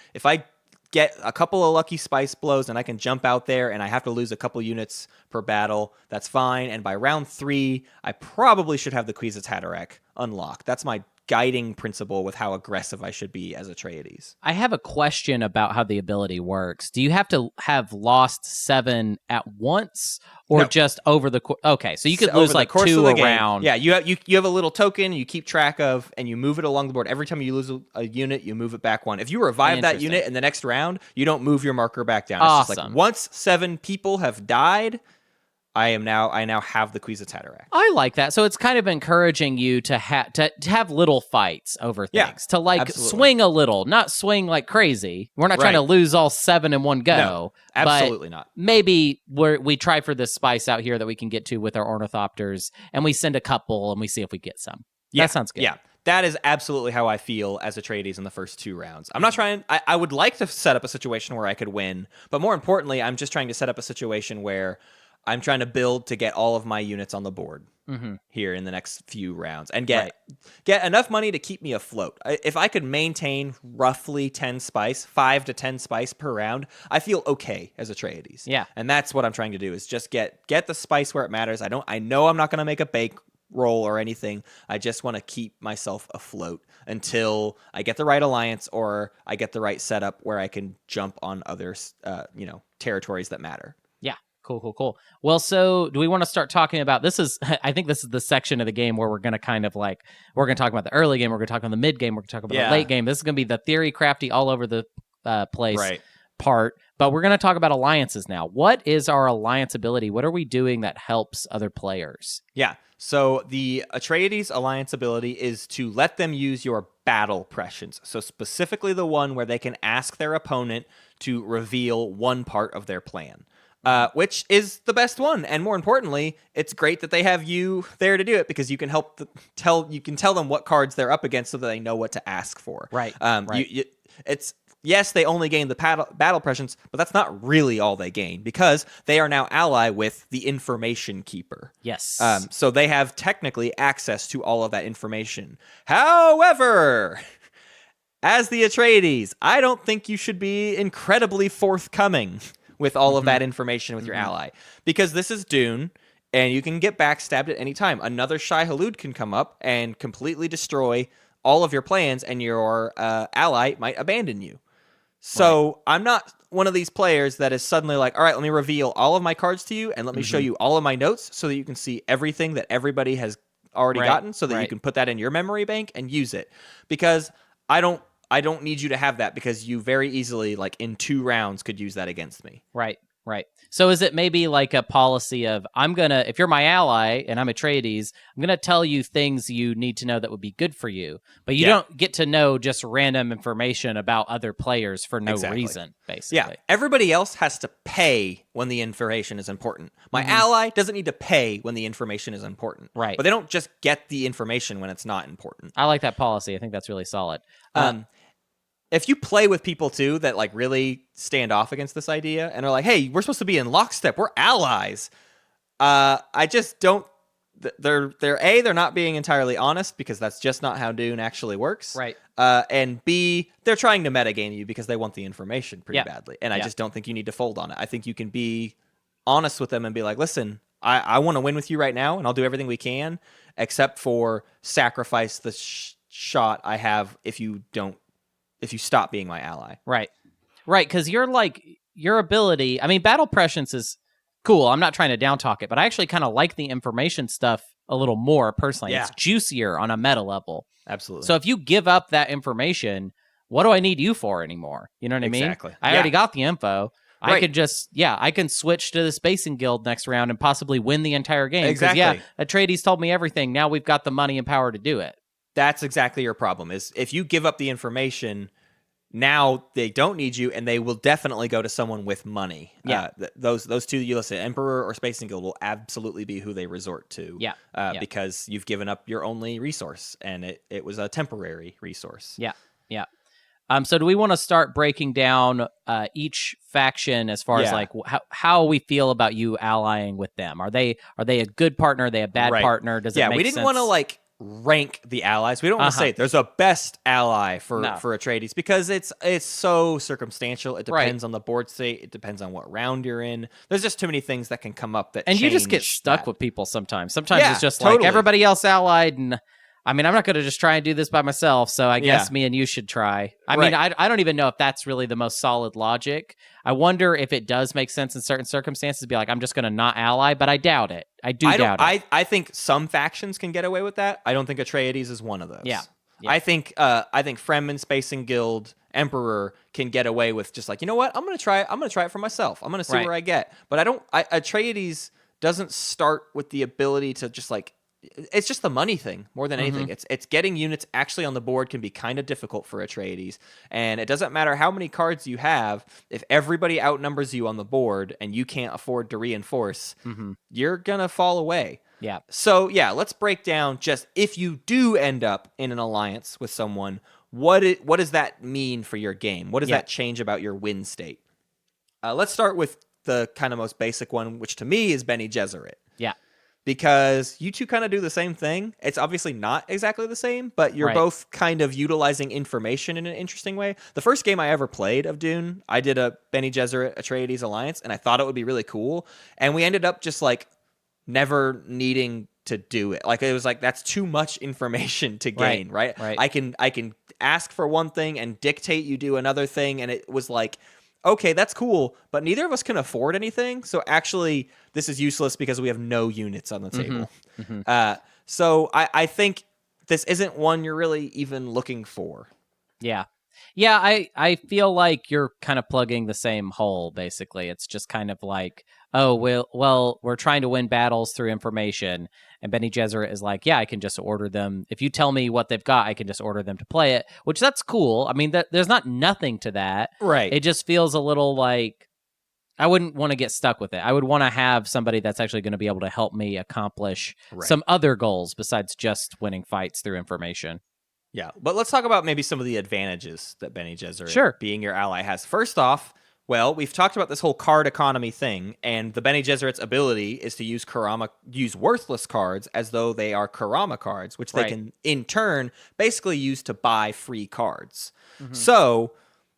get a couple of lucky spice blows and I can jump out there and I have to lose a couple units per battle, that's fine. And by round 3, I probably should have the Kwisatz Haderach unlocked. That's my guiding principle with how aggressive I should be as Atreides.
I have a question about how the ability works. Do you have to have lost 7 at once, or just over the okay? So you could lose like 2 around.
Yeah, you have a little token you keep track of, and you move it along the board. Every time you lose a unit, you move it back 1. If you revive that unit in the next round, you don't move your marker back down. It's
awesome.
just like once 7 people have died, I now have the Kwisatz Haderach.
I like that. So it's kind of encouraging you to have little fights over things, to like swing a little, not swing like crazy. We're not trying to lose all 7 in one go.
No, absolutely not.
Maybe we try for this spice out here that we can get to with our ornithopters, and we send a couple and we see if we get some. That sounds good.
Yeah. That is absolutely how I feel as Atreides in the first 2 rounds. I'm not trying... I would like to set up a situation where I could win, but more importantly, I'm just trying to set up a situation where I'm trying to build to get all of my units on the board here in the next few rounds and get enough money to keep me afloat. If I could maintain roughly 10 spice, 5 to 10 spice per round, I feel okay as Atreides.
Yeah.
And that's what I'm trying to do, is just get the spice where it matters. I know I'm not going to make a bake roll or anything. I just want to keep myself afloat until I get the right alliance or I get the right setup where I can jump on other territories that matter.
Cool. Well, so do we want to start talking about I think this is the section of the game where we're going to kind of like, we're going to talk about the early game, we're going to talk about the mid game, we're going to talk about the late game. This is going to be the theory crafty all over the place.
Right.
part, but we're going to talk about alliances now. What is our alliance ability? What are we doing that helps other players?
Yeah. So the Atreides alliance ability is to let them use your battle prescience. So specifically the one where they can ask their opponent to reveal one part of their plan. Which is the best one, and more importantly, it's great that they have you there to do it because you can help tell them what cards they're up against so that they know what to ask for.
Right.
It's yes, they only gain the battle prescience, but that's not really all they gain because they are now ally with the information keeper.
Yes.
So they have technically access to all of that information. However, as the Atreides, I don't think you should be incredibly forthcoming with all of that information with your ally. Because this is Dune, and you can get backstabbed at any time. Another Shai Hulud can come up and completely destroy all of your plans, and your ally might abandon you. So I'm not one of these players that is suddenly like, all right, let me reveal all of my cards to you, and let me show you all of my notes so that you can see everything that everybody has already gotten, so that you can put that in your memory bank and use it. Because I don't need you to have that because you very easily, like in 2 rounds, could use that against me.
Right. So is it maybe like a policy of, if you're my ally and I'm Atreides, I'm going to tell you things you need to know that would be good for you, but you don't get to know just random information about other players for no reason, basically.
Yeah. Everybody else has to pay when the information is important. My ally doesn't need to pay when the information is important.
Right.
But they don't just get the information when it's not important.
I like that policy. I think that's really solid.
If you play with people too that like really stand off against this idea and are like, hey, we're supposed to be in lockstep, we're allies. I just don't. They're not being entirely honest because that's just not how Dune actually works.
Right.
And B, they're trying to metagame you because they want the information pretty badly. And I just don't think you need to fold on it. I think you can be honest with them and be like, listen, I want to win with you right now, and I'll do everything we can, except for sacrifice the shot I have if you stop being my ally.
Right. Because you're like, your ability, I mean, battle prescience is cool. I'm not trying to down talk it, but I actually kind of like the information stuff a little more personally.
Yeah.
It's juicier on a meta level.
Absolutely.
So if you give up that information, what do I need you for anymore? You know what I mean?
Exactly.
I already got the info.
Right.
I could just, I can switch to the Spacing Guild next round and possibly win the entire game.
Exactly.
Atreides told me everything. Now we've got the money and power to do it.
That's exactly your problem, is if you give up the information, now they don't need you, and they will definitely go to someone with money.
Yeah.
Those two you listed, Emperor or Spacing Guild, will absolutely be who they resort to.
Yeah.
Because you've given up your only resource, and it was a temporary resource.
Yeah. So do we want to start breaking down each faction as far as like how we feel about you allying with them? Are they a good partner? Are they a bad partner? Does it make sense?
We didn't want to like rank the allies. We don't want to say there's a best ally for Atreides because it's so circumstantial. It depends on the board state. It depends on what round you're in. There's just too many things that can come up
and you just get stuck with people sometimes. Sometimes it's just like everybody else allied, and I mean, I'm not going to just try and do this by myself, so I guess me and you should try. I mean, I don't even know if that's really the most solid logic. I wonder if it does make sense in certain circumstances to be like, I'm just going to not ally, but I doubt it. I doubt it.
I think some factions can get away with that. I don't think Atreides is one of those.
Yeah.
I think Fremen, Spacing Guild, Emperor can get away with just like, you know what? I'm going to try it for myself. I'm going to see where I get. But Atreides doesn't start with the ability to just like, it's just the money thing more than anything. It's getting units actually on the board can be kind of difficult for Atreides, and it doesn't matter how many cards you have. If everybody outnumbers you on the board and you can't afford to reinforce, you're gonna fall away.
Yeah.
So let's break down just if you do end up in an alliance with someone, what does that mean for your game? What does that change about your win state? Let's start with the kind of most basic one, which to me is Bene Gesserit.
Yeah.
Because you two kind of do the same thing. It's obviously not exactly the same, but you're both kind of utilizing information in an interesting way. The first game I ever played of Dune, I did a Bene Gesserit Atreides alliance, and I thought it would be really cool. And we ended up just like never needing to do it. Like it was like that's too much information to gain, right? I can ask for one thing and dictate you do another thing, and it was like, okay, that's cool, but neither of us can afford anything. So actually, this is useless because we have no units on the table. So I think this isn't one you're really even looking for.
Yeah. Yeah, I feel like you're kind of plugging the same hole, basically. It's just kind of like, oh, well, we're trying to win battles through information. And Bene Gesserit is like, yeah, I can just order them. If you tell me what they've got, I can just order them to play it, which that's cool. I mean, there's not nothing to that.
Right.
It just feels a little like I wouldn't want to get stuck with it. I would want to have somebody that's actually going to be able to help me accomplish some other goals besides just winning fights through information.
Yeah, but let's talk about maybe some of the advantages that Bene Gesserit being your ally has. First off, well, we've talked about this whole card economy thing, and the Bene Gesserit's ability is to use worthless cards as though they are Kurama cards, which they can, in turn, basically use to buy free cards. Mm-hmm. So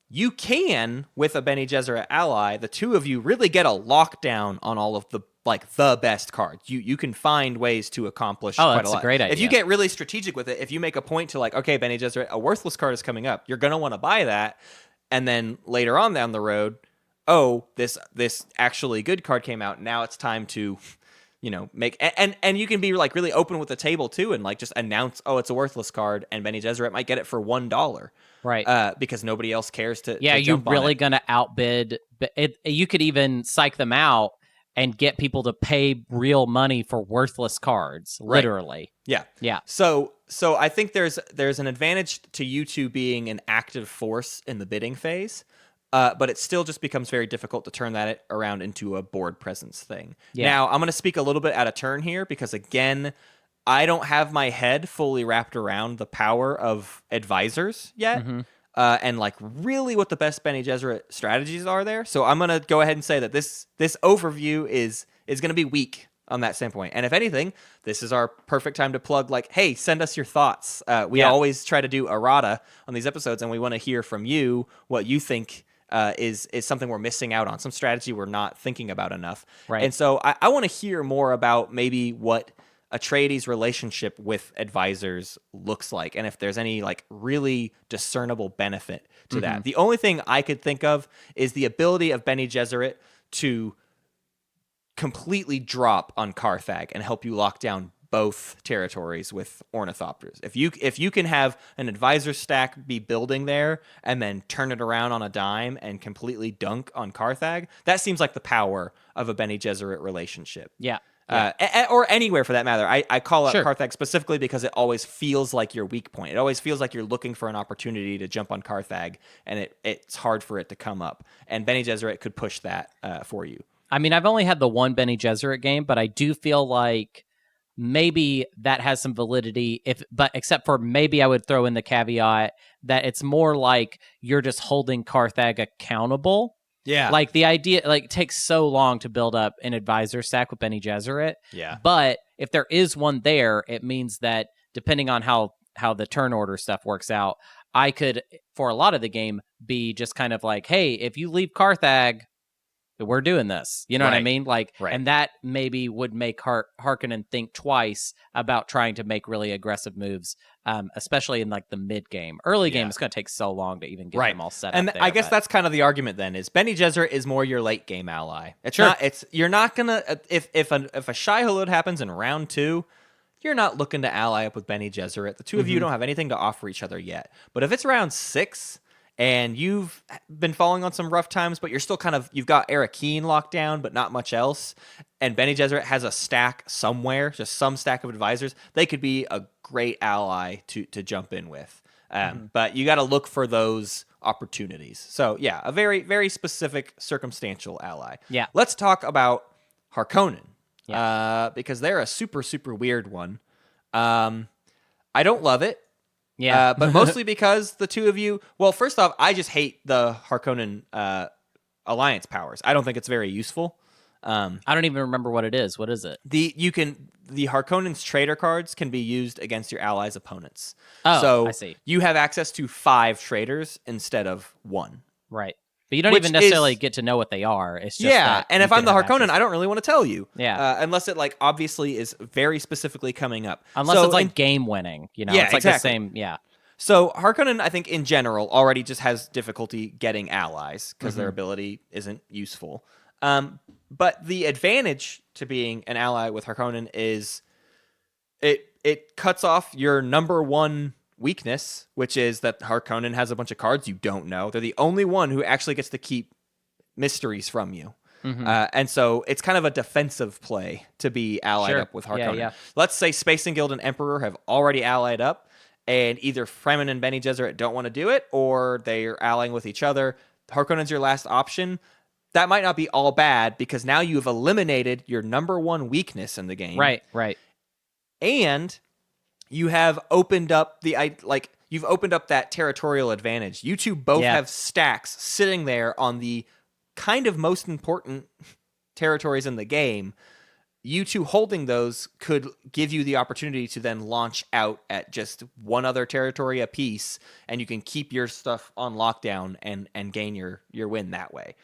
you can, with a Bene Gesserit ally, the two of you really get a lockdown on all of the best cards. You can find ways to accomplish quite a lot.
That's a great idea.
If you get really strategic with it, if you make a point to okay, Bene Gesserit, a worthless card is coming up, you're going to want to buy that. And then later on down the road, this actually good card came out. Now it's time to, make, and you can be really open with the table too. And just announce, it's a worthless card. And Bene Gesserit might get it for $1. Right. Because nobody else cares to
you're
jump
really
on it.
going to outbid it. You could even psych them out and get people to pay real money for worthless cards, literally.
Yeah.
Yeah.
So I think there's an advantage to you two being an active force in the bidding phase, but it still just becomes very difficult to turn that around into a board presence thing. Yeah. Now, I'm going to speak a little bit out of turn here because, again, I don't have my head fully wrapped around the power of advisors yet. Mm-hmm. And really what the best Bene Gesserit strategies are there. So I'm going to go ahead and say that this overview is going to be weak on that standpoint. And if anything, this is our perfect time to plug hey, send us your thoughts. We always try to do errata on these episodes, and we want to hear from you what you think is something we're missing out on, some strategy we're not thinking about enough. Right. And so I want to hear more about maybe what Atreides' relationship with advisors looks like, and if there's any really discernible benefit to that. The only thing I could think of is the ability of Bene Gesserit to completely drop on Carthag and help you lock down both territories with ornithopters. If you can have an advisor stack be building there and then turn it around on a dime and completely dunk on Carthag, that seems like the power of a Bene Gesserit relationship.
Yeah.
Or anywhere for that matter. I call out Carthag specifically because it always feels like your weak point. It always feels like you're looking for an opportunity to jump on Carthag, and it's hard for it to come up. And Bene Gesserit could push that for you.
I mean, I've only had the one Bene Gesserit game, but I do feel like maybe that has some validity. Except for maybe I would throw in the caveat that it's more like you're just holding Carthag accountable.
Yeah.
The idea, it takes so long to build up an advisor stack with Bene Gesserit.
Yeah.
But if there is one there, it means that depending on how the turn order stuff works out, I could, for a lot of the game, be just kind of hey, if you leave Carthag, we're doing this. You know what I mean? And that maybe would make Harkonnen think twice about trying to make really aggressive moves, especially in the mid game. Early game, it's going to take so long to even get them all set up.
And I guess that's kind of the argument then is Bene Gesserit is more your late game ally. You're not gonna if a Shai Hulud happens in round 2, you're not looking to ally up with Bene Gesserit. The two of you don't have anything to offer each other yet. But if it's round 6. And you've been falling on some rough times, but you're still you've got Arakeen locked down, but not much else. And Bene Gesserit has a stack somewhere, just some stack of advisors. They could be a great ally to jump in with. But you got to look for those opportunities. So, yeah, a very, very specific circumstantial ally.
Yeah.
Let's talk about Harkonnen, because they're a super, super weird one. I don't love it.
Yeah.
But mostly because the two of you... Well, first off, I just hate the Harkonnen alliance powers. I don't think it's very useful.
I don't even remember what it is. What is it?
The Harkonnen's trader cards can be used against your allies' opponents.
Oh,
so
I see.
You have access to 5 traders instead of 1.
Right. But you don't even necessarily get to know what they are. It's just
and if I'm the Harkonnen, I don't really want to tell you.
Yeah.
Unless it obviously is very specifically coming up.
Unless it's game winning, it's
exactly.
The same,
So Harkonnen, I think in general, already just has difficulty getting allies because their ability isn't useful. But the advantage to being an ally with Harkonnen is it cuts off your number one weakness, which is that Harkonnen has a bunch of cards you don't know. They're the only one who actually gets to keep mysteries from you. And so it's kind of a defensive play to be allied up with Harkonnen.
Yeah.
Let's say Space and Guild and Emperor have already allied up, and either Fremen and Bene Gesserit don't want to do it, or they're allying with each other. Harkonnen's your last option. That might not be all bad, because now you've eliminated your number one weakness in the game.
Right.
And you have opened up you've opened up that territorial advantage. You two both have stacks sitting there on the kind of most important territories in the game. You two holding those could give you the opportunity to then launch out at just one other territory apiece, and you can keep your stuff on lockdown and gain your win that way.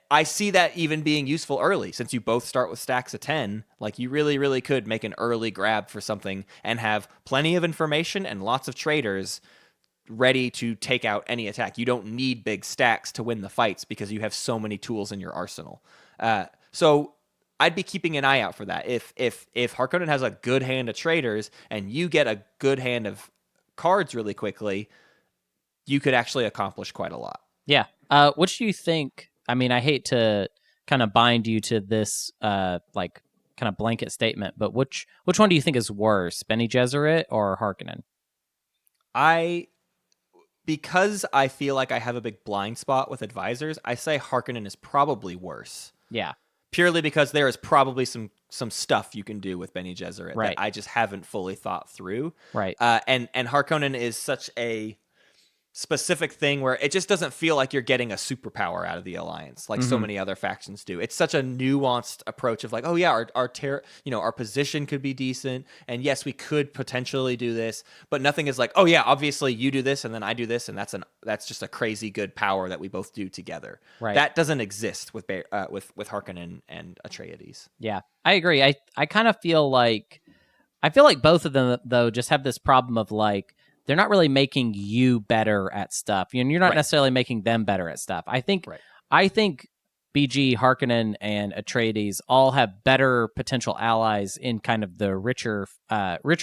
I see that even being useful early, since you both start with stacks of 10. Like, you really, really could make an early grab for something and have plenty of information and lots of traders ready to take out any attack. You don't need big stacks to win the fights because you have so many tools in your arsenal. So I'd be keeping an eye out for that. If Harkonnen has a good hand of traders and you get a good hand of cards really quickly, you could actually accomplish quite a lot.
Yeah. What do you think? I mean, I hate to kind of bind you to this like kind of blanket statement, but which one do you think is worse, Bene Gesserit or Harkonnen?
Because I feel like I have a big blind spot with advisors, I say Harkonnen is probably worse.
Yeah.
Purely because there is probably some stuff you can do with Bene Gesserit
Right.
that I just haven't fully thought through.
Right.
And Harkonnen is such a specific thing where it just doesn't feel like you're getting a superpower out of the alliance like so many other factions do. It's such a nuanced approach of like, oh yeah, our position could be decent, and yes, we could potentially do this, but nothing is like, oh yeah, obviously you do this and then I do this, and that's just a crazy good power that we both do together.
Right.
That doesn't exist with Harkonnen and Atreides.
Yeah, I agree. I kind of feel like both of them though just have this problem of like, they're not really making you better at stuff. You're not necessarily making them better at stuff. I think BG, Harkonnen, and Atreides all have better potential allies in kind of the richer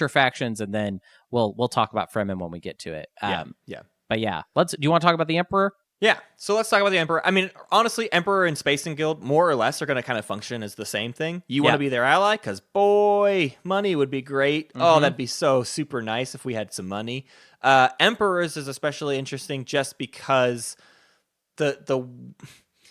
factions, and then we'll talk about Fremen when we get to it. But yeah, do you want to talk about the Emperor?
Yeah, so let's talk about the Emperor. I mean, honestly, Emperor and Space and Guild, more or less, are going to kind of function as the same thing. You want to be their ally, because, boy, money would be great. Oh, that'd be so super nice if we had some money. Emperors is especially interesting just because it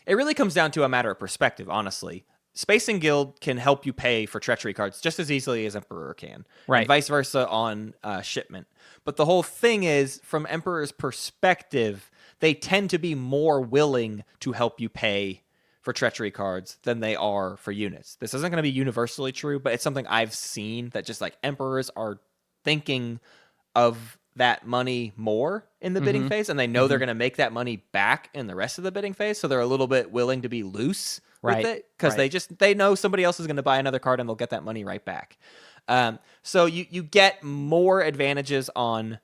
really comes down to a matter of perspective, honestly. Space and Guild can help you pay for treachery cards just as easily as Emperor can.
Right.
And vice versa on shipment. But the whole thing is, from Emperor's perspective, they tend to be more willing to help you pay for treachery cards than they are for units. This isn't going to be universally true, but it's something I've seen that just like Emperors are thinking of that money more in the bidding phase, and they know they're going to make that money back in the rest of the bidding phase, so they're a little bit willing to be loose with it, because they know somebody else is going to buy another card and they'll get that money right back. So you get more advantages on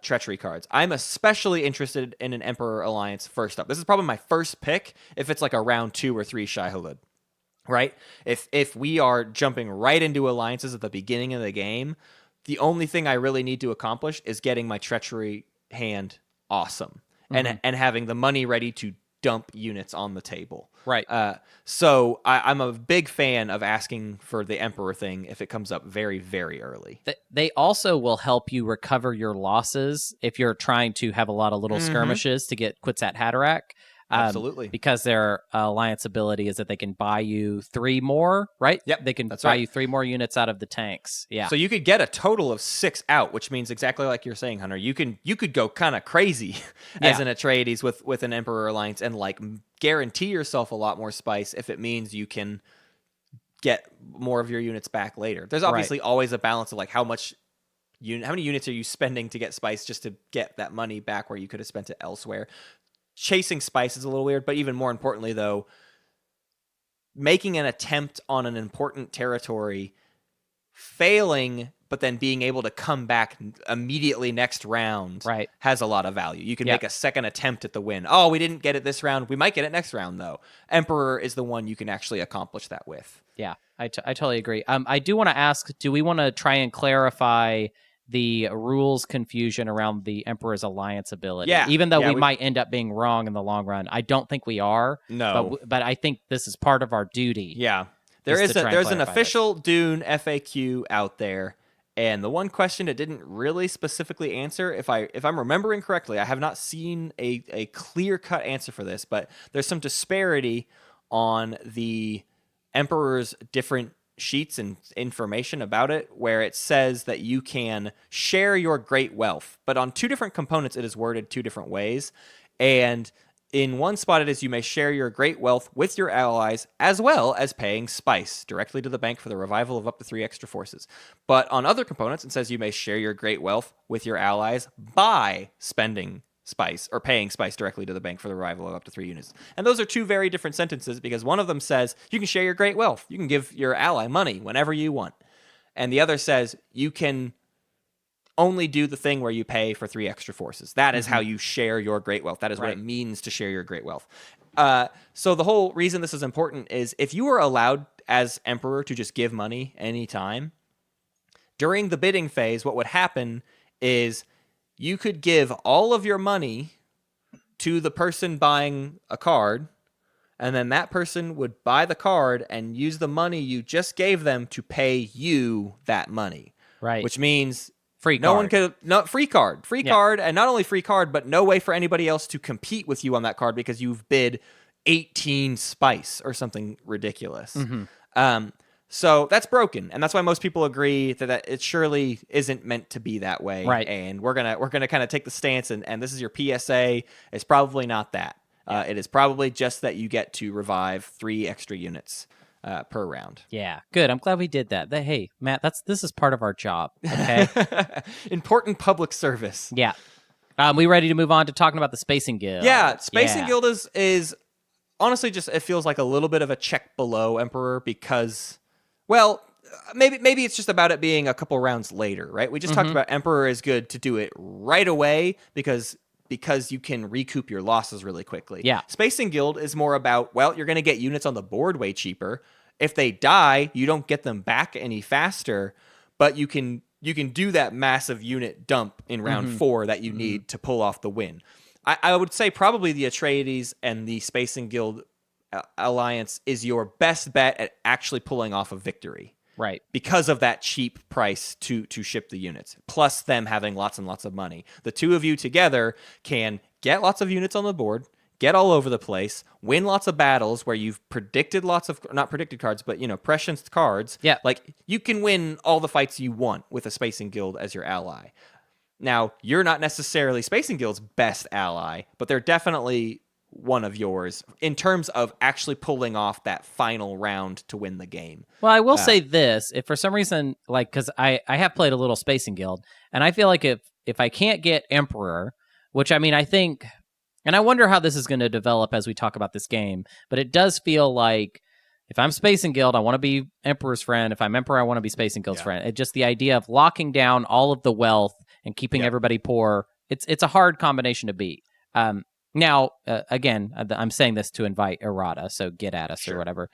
treachery cards. I'm especially interested in an Emperor alliance first up. This is probably my first pick if it's like a round 2 or 3 Shai-Hulud, right? If we are jumping right into alliances at the beginning of the game, the only thing I really need to accomplish is getting my treachery hand awesome and having the money ready to dump units on the table.
Right.
So I'm a big fan of asking for the Emperor thing if it comes up very, very early.
They also will help you recover your losses if you're trying to have a lot of little skirmishes to get Kwisatz Haderach.
Absolutely.
Because their alliance ability is that they can buy you 3 more, right?
Yep.
They can buy you 3 more units out of the tanks. Yeah.
So you could get a total of 6 out, which means exactly like you're saying, Hunter. You could go kind of crazy as an Atreides with an Emperor alliance and like guarantee yourself a lot more spice if it means you can get more of your units back later. There's obviously always a balance of like how many units are you spending to get spice just to get that money back where you could have spent it elsewhere. Chasing spice is a little weird, but even more importantly, though, making an attempt on an important territory, failing, but then being able to come back immediately next round has a lot of value. You can make a second attempt at the win. Oh, we didn't get it this round. We might get it next round, though. Emperor is the one you can actually accomplish that with.
Yeah, I totally agree. I do want to ask, do we want to try and clarify the rules confusion around the Emperor's Alliance ability.
Yeah.
Even though
Yeah,
we might end up being wrong in the long run, I don't think we are.
No.
But I think this is part of our duty.
Yeah.
There's
an official Dune FAQ out there, and the one question it didn't really specifically answer, if I'm remembering correctly, I have not seen a clear-cut answer for this, but there's some disparity on the Emperor's different sheets and information about it, where it says that you can share your great wealth, but on two different components it is worded two different ways. And in one spot it is you may share your great wealth with your allies as well as paying spice directly to the bank for the revival of up to 3 extra forces. But on other components it says you may share your great wealth with your allies by spending spice or paying spice directly to the bank for the revival of up to 3 units. And those are two very different sentences, because one of them says you can share your great wealth. You can give your ally money whenever you want. And the other says you can only do the thing where you pay for 3 extra forces. That is how you share your great wealth. That is what it means to share your great wealth. So the whole reason this is important is if you were allowed as Emperor to just give money anytime, during the bidding phase, what would happen is you could give all of your money to the person buying a card, and then that person would buy the card and use the money you just gave them to pay you that money.
Right.
Which means
free
no
card.
one could, no, free card, and not only free card, but no way for anybody else to compete with you on that card because you've bid 18 spice or something ridiculous. So that's broken, and that's why most people agree that it surely isn't meant to be that way.
Right.
And we're gonna kind of take the stance, and this is your PSA. It's probably not that. It is probably just that you get to revive 3 extra units per round.
Yeah, good. I'm glad we did that. Hey, Matt, this is part of our job. Okay.
Important public service.
Yeah. We ready to move on to talking about the Spacing Guild?
Yeah, Spacing Guild is honestly just, it feels like a little bit of a check below Emperor because, well, maybe it's just about it being a couple rounds later, right? We just talked about Emperor is good to do it right away because you can recoup your losses really quickly.
Yeah.
Spacing Guild is more about, well, you're going to get units on the board way cheaper. If they die, you don't get them back any faster, but you can do that massive unit dump in round 4 that you need to pull off the win. I would say probably the Atreides and the Spacing Guild alliance is your best bet at actually pulling off a victory.
Right.
Because of that cheap price to ship the units, plus them having lots and lots of money. The two of you together can get lots of units on the board, get all over the place, win lots of battles where you've predicted lots of, not predicted cards, but, prescient cards.
Yeah.
Like, you can win all the fights you want with a Spacing Guild as your ally. Now, you're not necessarily Spacing Guild's best ally, but they're definitely one of yours in terms of actually pulling off that final round to win the game.
Well, I will say this, if for some reason, like, because I have played a little Spacing Guild, and I feel like if I can't get Emperor, which I think, and I wonder how this is going to develop as we talk about this game, but it does feel like if I'm Spacing Guild, I want to be Emperor's friend. If I'm Emperor, I want to be Spacing Guild's friend. It's just the idea of locking down all of the wealth and keeping everybody poor. It's a hard combination to beat. Now, again, I'm saying this to invite Errata, so get at us or whatever.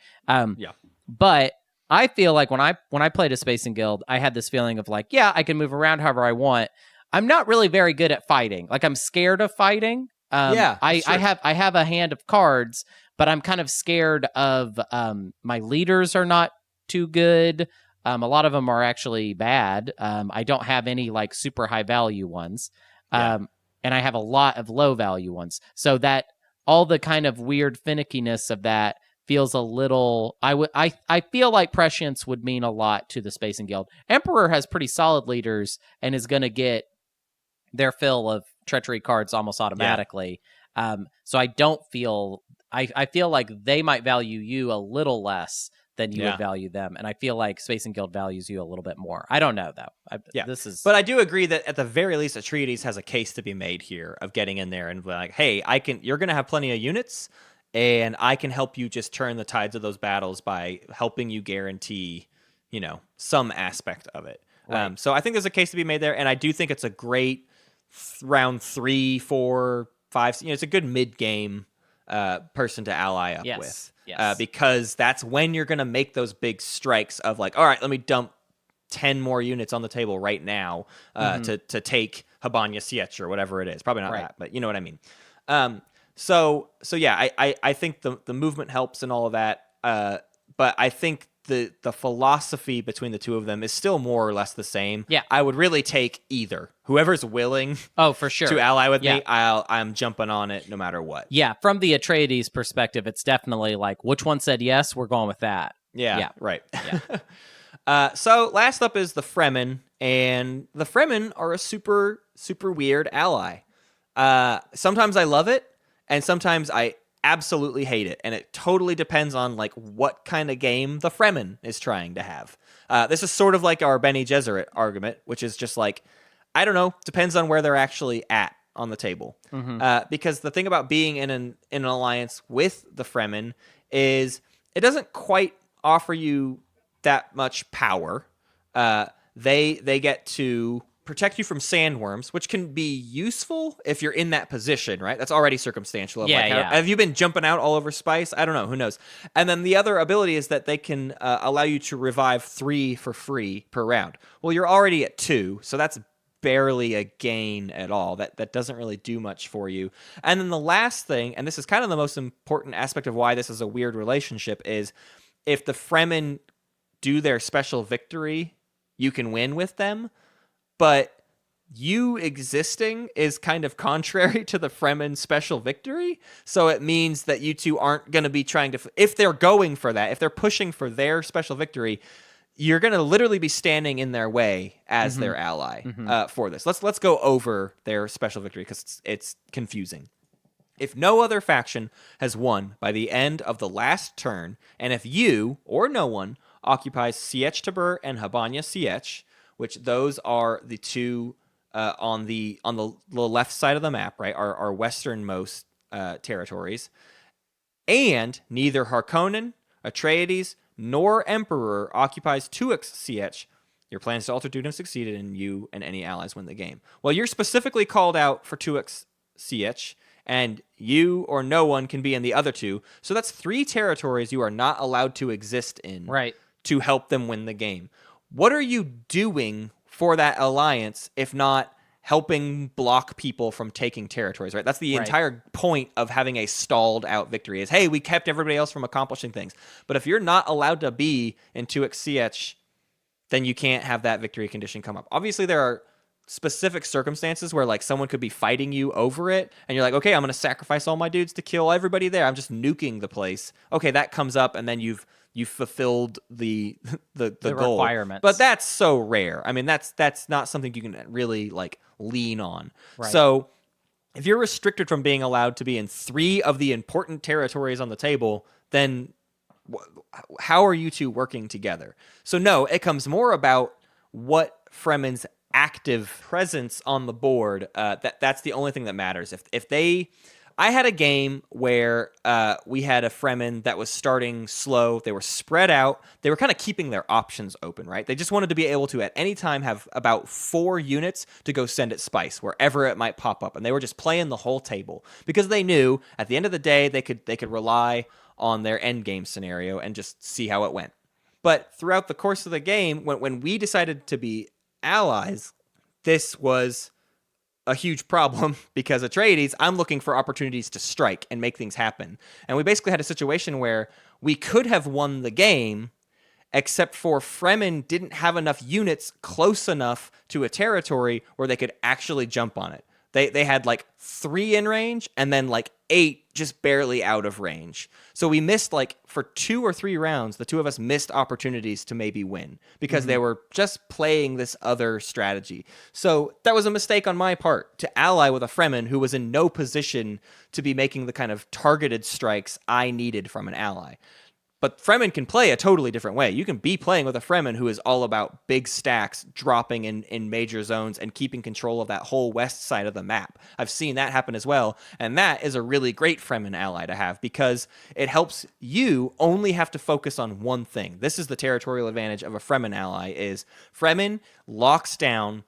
But I feel like when I played a Spacing Guild, I had this feeling of like, yeah, I can move around however I want. I'm not really very good at fighting. Like, I'm scared of fighting. I have a hand of cards, but I'm kind of scared of my leaders are not too good. A lot of them are actually bad. I don't have any like super high value ones. And I have a lot of low value ones. So that all the kind of weird finickiness of that feels a little, I feel like Prescience would mean a lot to the Spacing Guild. Emperor has pretty solid leaders and is going to get their fill of treachery cards almost automatically. So I don't feel, I feel like they might value you a little less than you would value them. And I feel like Spacing Guild values you a little bit more. I don't know, though. But
I do agree that at the very least, Atreides has a case to be made here of getting in there and like, hey, you're going to have plenty of units, and I can help you just turn the tides of those battles by helping you guarantee, some aspect of it. Right. So I think there's a case to be made there, and I do think it's a great round 3, 4, 5. It's a good mid-game person to ally up with.
Yes.
Because that's when you're going to make those big strikes of like, all right, let me dump 10 more units on the table right now to take Habanya Sietch or whatever it is. Probably not that, but you know what I mean. So yeah, I think the movement helps and all of that. But I think the philosophy between the two of them is still more or less the same.
Yeah.
I would really take either. Whoever's willing
for sure.
to ally with me, I'm jumping on it no matter what.
Yeah, from the Atreides perspective, it's definitely like, which one said yes? We're going with that.
Yeah. Right. Yeah. So last up is the Fremen, and the Fremen are a super, super weird ally. Sometimes I love it, and sometimes I absolutely hate it, and it totally depends on like what kind of game the Fremen is trying to have. This is sort of like our Bene Gesserit argument, which is just like, I don't know, depends on where they're actually at on the table. Because the thing about being in an alliance with the Fremen is it doesn't quite offer you that much power. They get to protect you from sandworms, which can be useful if you're in that position, right? That's already circumstantial. Have you been jumping out all over spice? I don't know. Who knows? And then the other ability is that they can allow you to revive 3 for free per round. Well, you're already at 2, so that's barely a gain at all. That doesn't really do much for you. And then the last thing, and this is kind of the most important aspect of why this is a weird relationship, is if the Fremen do their special victory, you can win with them. But you existing is kind of contrary to the Fremen special victory. So it means that you two aren't going to be trying to... If they're going for that, if they're pushing for their special victory, you're going to literally be standing in their way as their ally for this. Let's go over their special victory because it's confusing. If no other faction has won by the end of the last turn, and if you or no one occupies Sietch Tabr and Habanya Sietch, which those are the two on the left side of the map, right? Our westernmost territories, and neither Harkonnen, Atreides, nor Emperor occupies Tuax Sietch, your plans to alter Dune have succeeded, and you and any allies win the game. Well, you're specifically called out for Tuax Sietch, and you or no one can be in the other two. So that's 3 territories you are not allowed to exist in,
right,
to help them win the game. What are you doing for that alliance if not helping block people from taking territories, right? That's the entire point of having a stalled out victory is, hey, we kept everybody else from accomplishing things. But if you're not allowed to be in Tuax Sietch, then you can't have that victory condition come up. Obviously, there are specific circumstances where like someone could be fighting you over it, and you're like, okay, I'm going to sacrifice all my dudes to kill everybody there. I'm just nuking the place. Okay, that comes up, and then you've fulfilled the goal.
Requirements.
But that's so rare. I mean, that's not something you can really like lean on.
Right.
So if you're restricted from being allowed to be in 3 of the important territories on the table, then how are you two working together? So no, it comes more about what Fremen's active presence on the board. That's the only thing that matters. If they... I had a game where we had a Fremen that was starting slow. They were spread out. They were kind of keeping their options open, right? They just wanted to be able to, at any time, have about 4 units to go send at Spice, wherever it might pop up. And they were just playing the whole table because they knew, at the end of the day, they could rely on their end game scenario and just see how it went. But throughout the course of the game, when we decided to be allies, this was a huge problem because Atreides, I'm looking for opportunities to strike and make things happen. And we basically had a situation where we could have won the game, except for Fremen didn't have enough units close enough to a territory where they could actually jump on it. They had like 3 in range and then like 8 just barely out of range. So we missed like for 2 or 3 rounds, the two of us missed opportunities to maybe win because they were just playing this other strategy. So that was a mistake on my part to ally with a Fremen who was in no position to be making the kind of targeted strikes I needed from an ally. But Fremen can play a totally different way. You can be playing with a Fremen who is all about big stacks, dropping in major zones, and keeping control of that whole west side of the map. I've seen that happen as well, and that is a really great Fremen ally to have because it helps you only have to focus on one thing. This is the territorial advantage of a Fremen ally, is Fremen locks down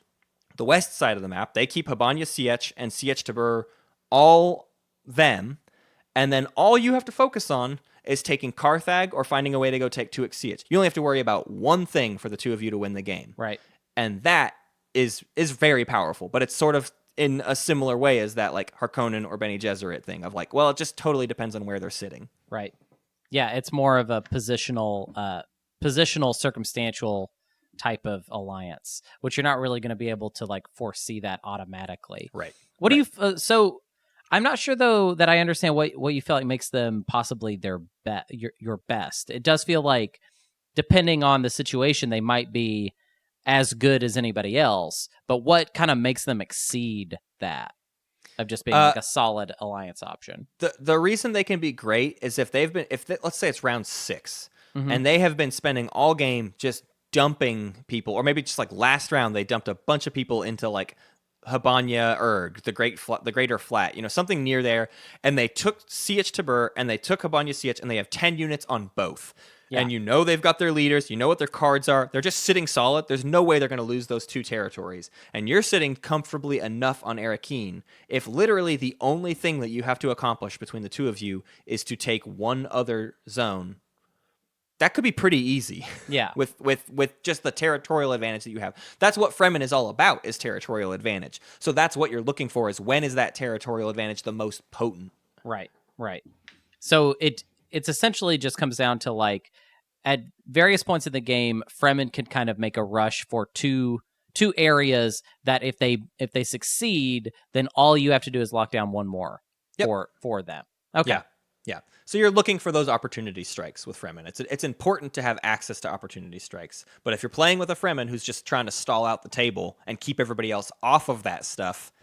the west side of the map. They keep Habanya Sietch and Sietch Tabr all them, And then all you have to focus on is taking Carthag or finding a way to go take 2 Exeats. You only have to worry about one thing for the 2 of you to win the game.
Right.
And that is very powerful, but it's sort of in a similar way as that like Harkonnen or Bene Gesserit thing of like, well, it just totally depends on where they're sitting.
Right. Yeah, it's more of a positional circumstantial type of alliance, which you're not really going to be able to like foresee that automatically.
Right.
What do you so I'm not sure though that I understand what you feel like makes them possibly your best. It does feel like depending on the situation they might be as good as anybody else, but what kind of makes them exceed that of just being like a solid alliance option?
The reason they can be great is if let's say it's round 6 and they have been spending all game just dumping people, or maybe just like last round they dumped a bunch of people into like Habanya Erg, the Greater Flat, something near there, and they took Sietch Tabur and they took Habanya Sietch and they have 10 units on both. Yeah. And they've got their leaders, what their cards are. They're just sitting solid. There's no way they're going to lose those 2 territories. And you're sitting comfortably enough on Arrakeen if literally the only thing that you have to accomplish between the 2 of you is to take one other zone. That could be pretty easy.
Yeah.
with just the territorial advantage that you have. That's what Fremen is all about, is territorial advantage. So that's what you're looking for, is when is that territorial advantage the most potent?
Right. So it's essentially just comes down to like at various points in the game, Fremen can kind of make a rush for two areas that if they succeed, then all you have to do is lock down one more for them. Okay.
Yeah. So you're looking for those opportunity strikes with Fremen. It's important to have access to opportunity strikes. But if you're playing with a Fremen who's just trying to stall out the table and keep everybody else off of that stuff,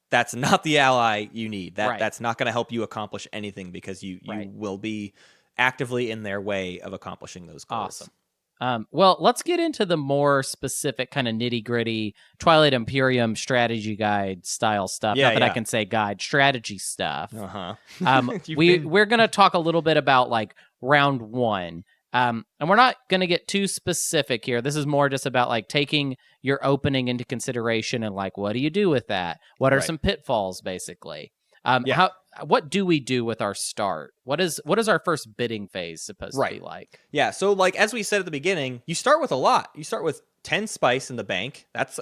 that's not the ally you need. That's not going to help you accomplish anything, because you will be actively in their way of accomplishing those goals.
Awesome. Well, let's get into the more specific kind of nitty-gritty Twilight Imperium strategy guide style stuff. Not that I can say guide, strategy stuff. We're going to talk a little bit about like round 1. And we're not going to get too specific here. This is more just about like taking your opening into consideration and like, what do you do with that? What are some pitfalls, basically? What do we do with our start? What is our first bidding phase supposed to be like?
Yeah, so like as we said at the beginning, you start with a lot. You start with 10 spice in the bank. That's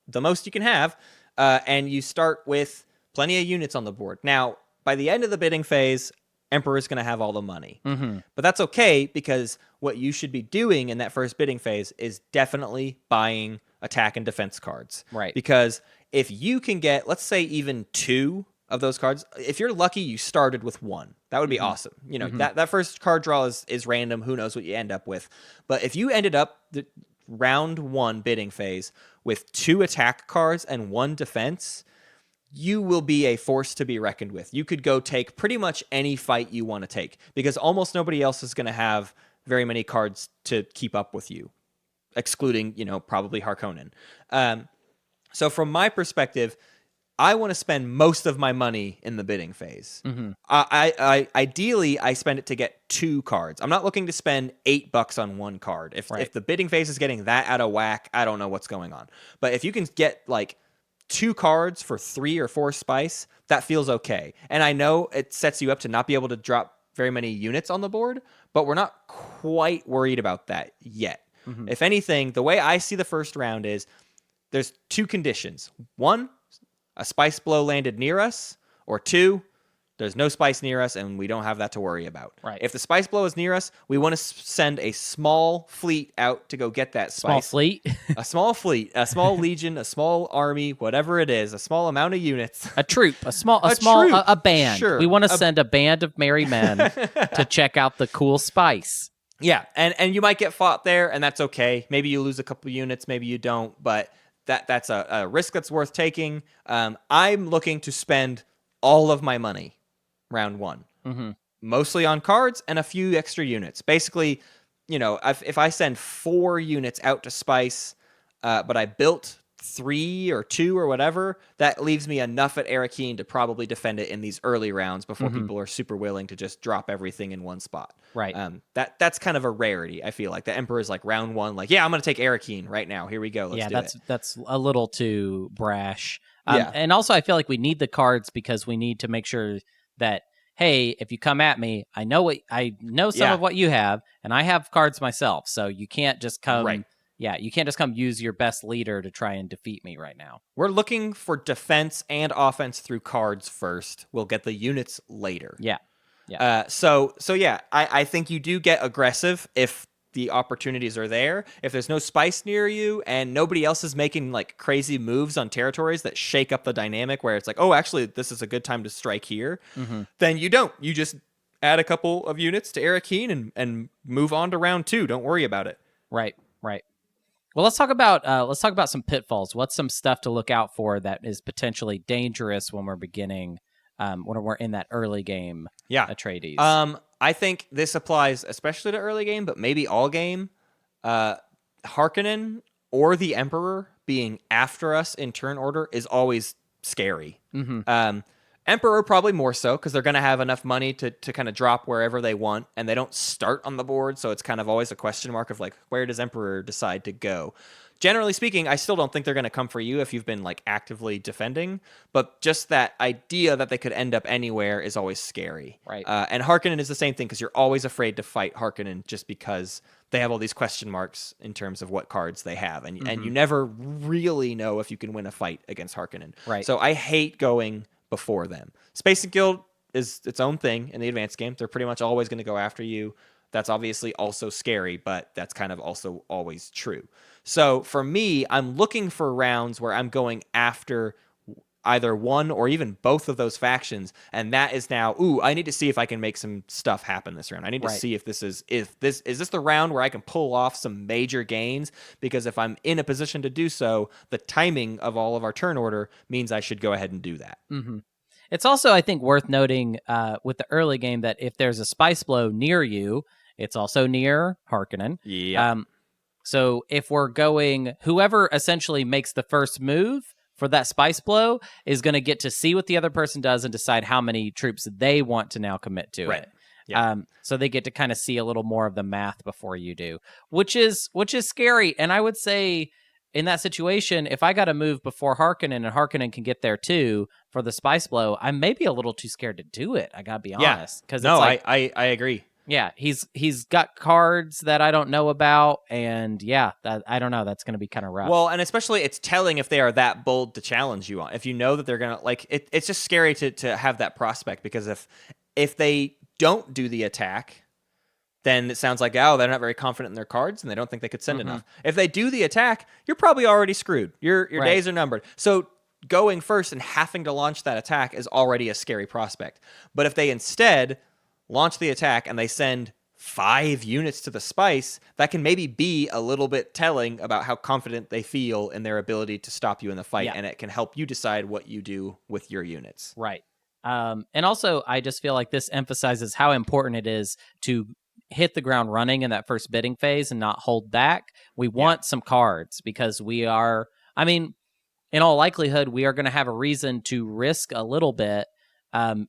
the most you can have, and you start with plenty of units on the board. Now, by the end of the bidding phase, Emperor's going to have all the money, but that's okay, because what you should be doing in that first bidding phase is definitely buying attack and defense cards,
right?
Because if you can get, let's say, even 2 of those cards, if you're lucky, you started with 1. That would be awesome. That first card draw is random. Who knows what you end up with? But if you ended up the round 1 bidding phase with 2 attack cards and 1 defense, you will be a force to be reckoned with. You could go take pretty much any fight you want to take, because almost nobody else is going to have very many cards to keep up with you, excluding, probably Harkonnen. So from my perspective, I want to spend most of my money in the bidding phase. I ideally, I spend it to get 2 cards. I'm not looking to spend $8 on 1 card. If the bidding phase is getting that out of whack, I don't know what's going on. But if you can get like 2 cards for 3 or 4 spice, that feels okay. And I know it sets you up to not be able to drop very many units on the board, but we're not quite worried about that yet. If anything, the way I see the first round is there's 2 conditions. 1, a spice blow landed near us, or 2, there's no spice near us and we don't have that to worry about.
Right.
If the spice blow is near us, we want to send a small fleet out to go get that spice.
Small fleet?
A small fleet, a small legion, a small army, whatever it is, a small amount of units.
A troop, a band.
Sure.
We want to send a band of merry men to check out the cool spice.
Yeah, and you might get fought there, and that's okay. Maybe you lose a couple units, maybe you don't, but that's a risk that's worth taking. I'm looking to spend all of my money round 1, mostly on cards and a few extra units. Basically, if I send 4 units out to spice, but I built 3 or 2 or whatever, that leaves me enough at Arrakeen to probably defend it in these early rounds before people are super willing to just drop everything in one spot.
Right.
That's kind of a rarity, I feel like. The Emperor's like round 1, like, yeah, I'm going to take Arrakeen right now. Here we go. Let's do it.
That's a little too brash. And also I feel like we need the cards because we need to make sure that hey, if you come at me, I know some of what you have, and I have cards myself, so you can't just come.
Right.
Yeah, you can't just come use your best leader to try and defeat me right now.
We're looking for defense and offense through cards first. We'll get the units later.
Yeah. Yeah.
So yeah, I think you do get aggressive if the opportunities are there. If there's no spice near you and nobody else is making like crazy moves on territories that shake up the dynamic where it's like, oh, actually, this is a good time to strike here, then you don't. You just add a couple of units to Arrakeen and move on to round 2. Don't worry about it.
Right. Well, let's talk about some pitfalls. What's some stuff to look out for that is potentially dangerous when we're beginning, when we're in that early game?
Yeah,
Atreides.
I think this applies especially to early game, but maybe all game. Harkonnen or the Emperor being after us in turn order is always scary. Emperor probably more so because they're going to have enough money to kind of drop wherever they want, and they don't start on the board, so it's kind of always a question mark of like, where does Emperor decide to go? Generally speaking, I still don't think they're going to come for you if you've been like actively defending, but just that idea that they could end up anywhere is always scary.
Right.
And Harkonnen is the same thing because you're always afraid to fight Harkonnen just because they have all these question marks in terms of what cards they have, and you never really know if you can win a fight against Harkonnen.
Right.
So I hate going before them. Space and Guild is its own thing in the advanced game. They're pretty much always going to go after you. That's obviously also scary, but that's kind of also always true. So for me, I'm looking for rounds where I'm going after either one or even both of those factions, and that is now, I need to see if I can make some stuff happen this round. I need to see if this is the round where I can pull off some major gains, because if I'm in a position to do so, the timing of all of our turn order means I should go ahead and do that.
It's also, I think, worth noting with the early game that if there's a spice blow near you, it's also near Harkonnen.
Yeah.
So if we're going, whoever essentially makes the first move for that spice blow is going to get to see what the other person does and decide how many troops they want to now commit to it.
Yeah.
So they get to kind of see a little more of the math before you do, which is scary. And I would say in that situation, if I got to move before Harkonnen and Harkonnen can get there too for the spice blow, I'm maybe a little too scared to do it. I gotta be honest.
Because no, it's like, I agree.
Yeah, he's got cards that I don't know about, and that I don't know. That's going to be kind of rough.
Well, and especially it's telling if they are that bold to challenge you on. If you know that they're going to like it, it's just scary to have that prospect, because if they don't do the attack, then it sounds like, they're not very confident in their cards and they don't think they could send enough. If they do the attack, you're probably already screwed. Your days are numbered. So going first and having to launch that attack is already a scary prospect. But if they instead launch the attack and they send 5 units to the spice, that can maybe be a little bit telling about how confident they feel in their ability to stop you in the fight, and it can help you decide what you do with your units.
Right. And also, I just feel like this emphasizes how important it is to hit the ground running in that first bidding phase and not hold back. We want some cards because we are, in all likelihood, we are going to have a reason to risk a little bit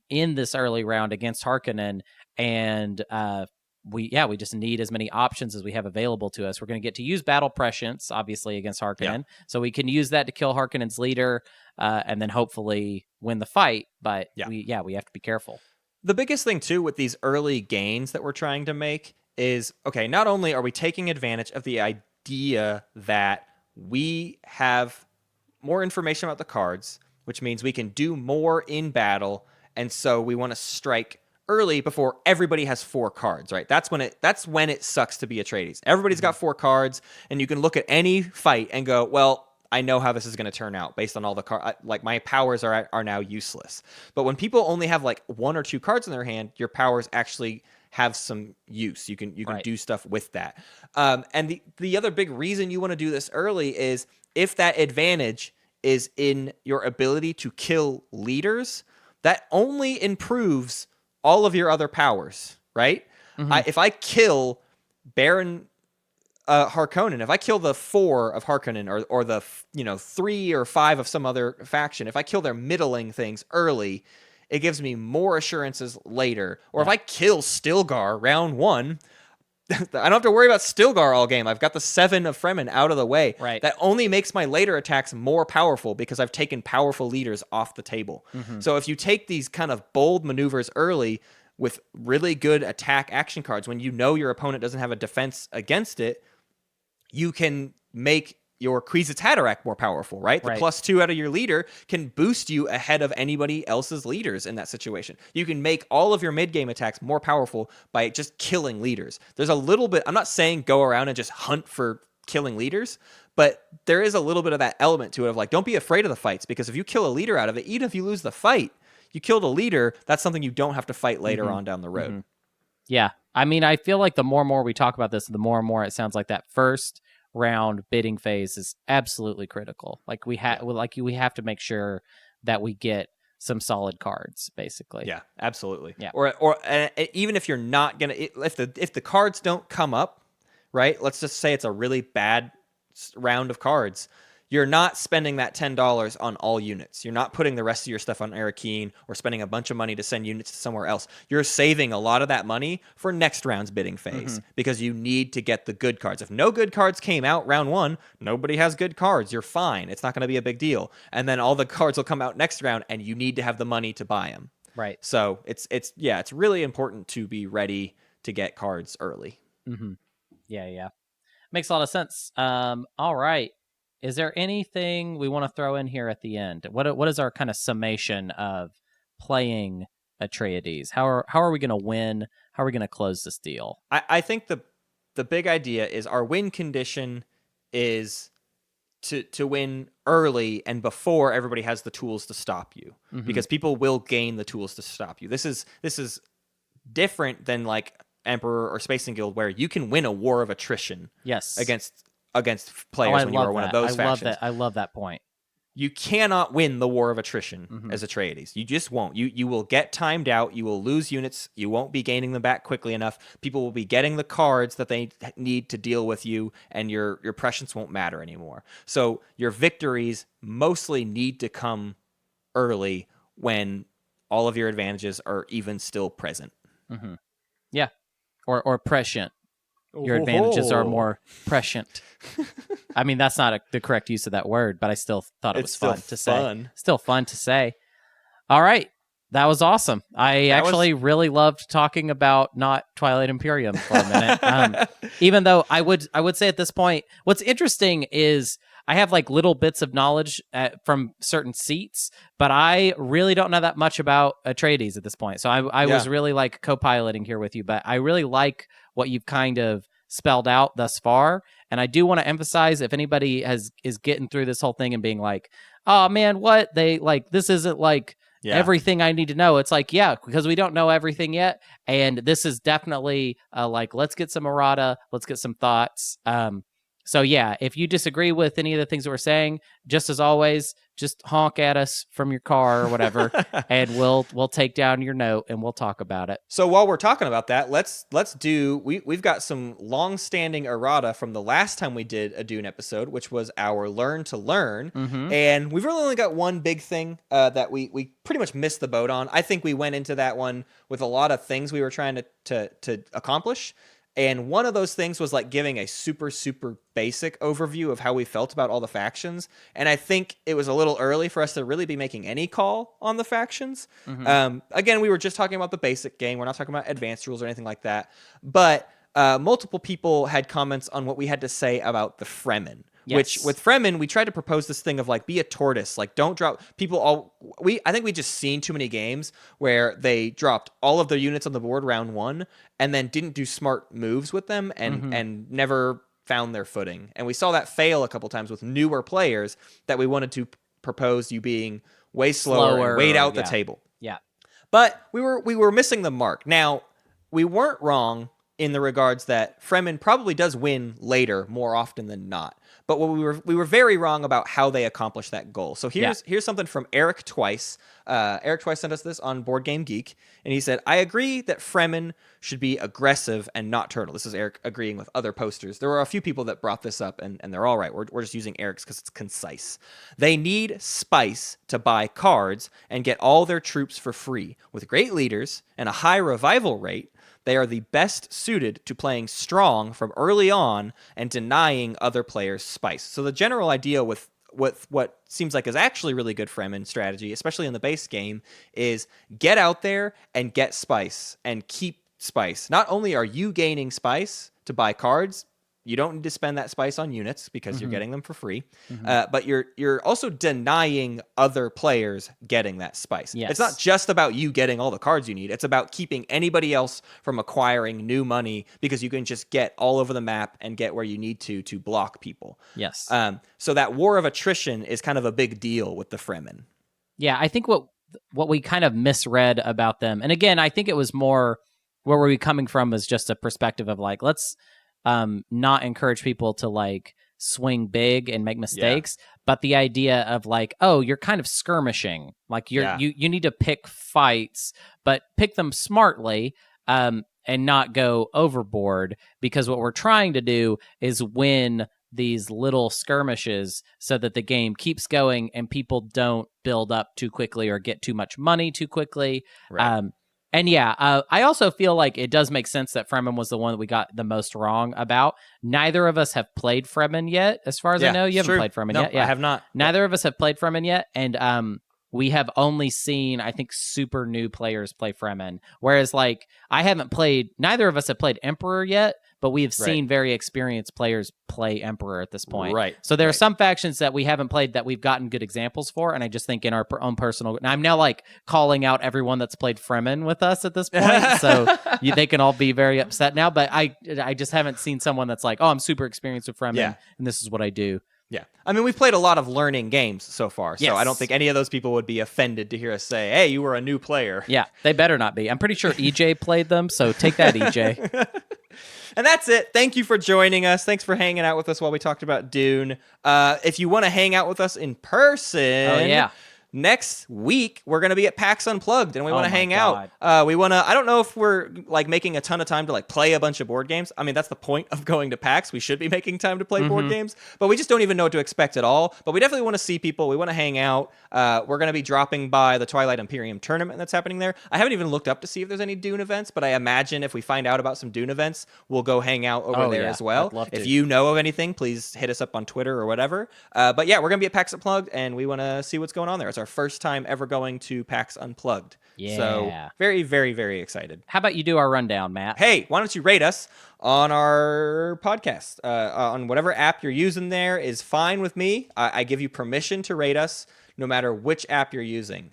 in this early round against Harkonnen, and we just need as many options as we have available to us. We're going to get to use battle prescience, obviously, against Harkonnen, so we can use that to kill Harkonnen's leader, and then hopefully win the fight. But we have to be careful.
The biggest thing too with these early gains that we're trying to make is, okay, not only are we taking advantage of the idea that we have more information about the cards, which means we can do more in battle. And so we want to strike early before everybody has 4 cards, right? That's when it sucks to be Atreides. Everybody's got 4 cards, and you can look at any fight and go, well, I know how this is going to turn out based on all the cards. Like, my powers are now useless. But when people only have like 1 or 2 cards in their hand, your powers actually have some use. You can do stuff with that. And the other big reason you want to do this early is if that advantage is in your ability to kill leaders, that only improves all of your other powers, right? If I kill Baron Harkonnen, if I kill the 4 of Harkonnen or the 3 or 5 of some other faction, if I kill their middling things early, it gives me more assurances later. Or if I kill Stilgar round 1, I don't have to worry about Stilgar all game. I've got the 7 of Fremen out of the way.
Right.
That only makes my later attacks more powerful because I've taken powerful leaders off the table. So if you take these kind of bold maneuvers early with really good attack action cards, when you know your opponent doesn't have a defense against it, you can make your Kwisatz Haderach more powerful, right? The +2 out of your leader can boost you ahead of anybody else's leaders in that situation. You can make all of your mid-game attacks more powerful by just killing leaders. There's a little bit, I'm not saying go around and just hunt for killing leaders, but there is a little bit of that element to it of like, don't be afraid of the fights, because if you kill a leader out of it, even if you lose the fight, you killed a leader, that's something you don't have to fight later on down the road.
Yeah. I mean, I feel like the more and more we talk about this, the more and more it sounds like that first round bidding phase is absolutely critical. Like we have to make sure that we get some solid cards, basically.
Yeah, absolutely.
Yeah.
Or even if you're not gonna, if the cards don't come up, right? Let's just say it's a really bad round of cards. You're not spending that $10 on all units. You're not putting the rest of your stuff on Arakeen or spending a bunch of money to send units to somewhere else. You're saving a lot of that money for next round's bidding phase because you need to get the good cards. If no good cards came out round 1, nobody has good cards. You're fine. It's not going to be a big deal. And then all the cards will come out next round and you need to have the money to buy them.
Right.
So it's really important to be ready to get cards early.
Yeah. Makes a lot of sense. All right. Is there anything we want to throw in here at the end? What is our kind of summation of playing Atreides? How are we going to win? How are we going to close this deal?
I think the big idea is our win condition is to win early and before everybody has the tools to stop you, because people will gain the tools to stop you. This is different than like Emperor or Spacing Guild, where you can win a war of attrition.
Yes.
Against players when you are one of those factions.
I love that point.
You cannot win the war of attrition as Atreides. You just won't. You will get timed out. You will lose units. You won't be gaining them back quickly enough. People will be getting the cards that they need to deal with you, and your prescience won't matter anymore. So your victories mostly need to come early when all of your advantages are even still present.
Yeah. Or prescient. Your advantages are more prescient. I mean, that's not the correct use of that word, but I still thought it was fun to say. Still fun to say. All right. That was awesome. I actually really loved talking about not Twilight Imperium for a minute. Even though I would say at this point, what's interesting is I have like little bits of knowledge from certain seats, but I really don't know that much about Atreides at this point. So I was really like co-piloting here with you, but I really like what you've kind of spelled out thus far. And I do want to emphasize, if anybody is getting through this whole thing and being like, oh man, what they like, this isn't like everything I need to know. It's like, yeah, because we don't know everything yet. And this is definitely like, let's get some errata. Let's get some thoughts. So yeah, if you disagree with any of the things that we're saying, just as always, just honk at us from your car or whatever, and we'll take down your note and we'll talk about it.
So while we're talking about that, we've got some long-standing errata from the last time we did a Dune episode, which was our Learn to Learn, and we've really only got one big thing that we pretty much missed the boat on. I think we went into that one with a lot of things we were trying to accomplish. And one of those things was like giving a super, super basic overview of how we felt about all the factions. And I think it was a little early for us to really be making any call on the factions. Again, we were just talking about the basic game. We're not talking about advanced rules or anything like that. But multiple people had comments on what we had to say about the Fremen. Yes. Which with Fremen, we tried to propose this thing of like, be a tortoise, like don't drop I think we just seen too many games where they dropped all of their units on the board round 1 and then didn't do smart moves with them and never found their footing. And we saw that fail a couple times with newer players that we wanted to propose you being way slower and wait out the table.
Yeah.
But we were missing the mark. Now, we weren't wrong in the regards that Fremen probably does win later more often than not. But we were very wrong about how they accomplished that goal. So here's something from Eric Twice. Eric Twice sent us this on Board Game Geek, and he said, I agree that Fremen should be aggressive and not turtle. This is Eric agreeing with other posters. There were a few people that brought this up, and they're all right. We're just using Eric's because it's concise. They need spice to buy cards and get all their troops for free. With great leaders and a high revival rate, they are the best suited to playing strong from early on and denying other players spice. So the general idea with what seems like is actually really good Fremen strategy, especially in the base game, is get out there and get spice and keep spice. Not only are you gaining spice to buy cards, you don't need to spend that spice on units because you're getting them for free, but you're also denying other players getting that spice.
Yes.
It's not just about you getting all the cards you need. It's about keeping anybody else from acquiring new money because you can just get all over the map and get where you need to block people.
Yes.
So that war of attrition is kind of a big deal with the Fremen.
Yeah, I think what we kind of misread about them, and again, I think it was more where were we coming from was just a perspective of like, let's not encourage people to like swing big and make mistakes, but the idea of like, oh, you're kind of skirmishing, like you need to pick fights, but pick them smartly, and not go overboard, because what we're trying to do is win these little skirmishes so that the game keeps going and people don't build up too quickly or get too much money too quickly.
Right.
And I also feel like it does make sense that Fremen was the one that we got the most wrong about. Neither of us have played Fremen yet, as far as I know. You haven't played Fremen yet?
Yeah, I have not.
Neither of us have played Fremen yet, and we have only seen, I think, super new players play Fremen. Whereas, like, neither of us have played Emperor yet, but we have seen very experienced players play Emperor at this point.
Right.
So there are some factions that we haven't played that we've gotten good examples for, and I just think in our own personal... And I'm now, like, calling out everyone that's played Fremen with us at this point, so they can all be very upset now, but I just haven't seen someone that's like, oh, I'm super experienced with Fremen, and this is what I do.
Yeah. I mean, we've played a lot of learning games so far, so I don't think any of those people would be offended to hear us say, hey, you were a new player.
Yeah, they better not be. I'm pretty sure EJ played them, so take that, EJ.
And that's it. Thank you for joining us. Thanks for hanging out with us while we talked about Dune. If you want to hang out with us in person... Next week, we're going to be at PAX Unplugged, and we want to hang out. We want to, I don't know if we're like making a ton of time to like play a bunch of board games. I mean, that's the point of going to PAX. We should be making time to play board games, but we just don't even know what to expect at all. But we definitely want to see people. We want to hang out. We're going to be dropping by the Twilight Imperium tournament that's happening there. I haven't even looked up to see if there's any Dune events, but I imagine if we find out about some Dune events, we'll go hang out over there as well.
I'd love to.
If you know of anything, please hit us up on Twitter or whatever. But yeah, we're going to be at PAX Unplugged, and we want to see what's going on there. It's our first time ever going to PAX Unplugged.
Yeah.
So very, very, very excited.
How about you do our rundown, Matt?
Hey, why don't you rate us on our podcast? On whatever app you're using there is fine with me. I give you permission to rate us no matter which app you're using.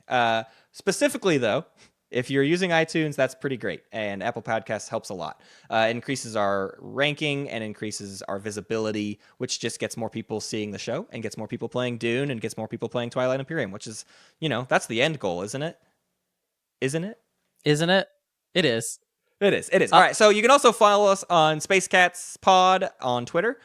Specifically, though, if you're using iTunes, that's pretty great. And Apple Podcasts helps a lot. It increases our ranking and increases our visibility, which just gets more people seeing the show and gets more people playing Dune and gets more people playing Twilight Imperium, which is, that's the end goal, isn't it? Isn't it?
Isn't it? It is.
It is. All right, so you can also follow us on Space Cats Pod on Twitter,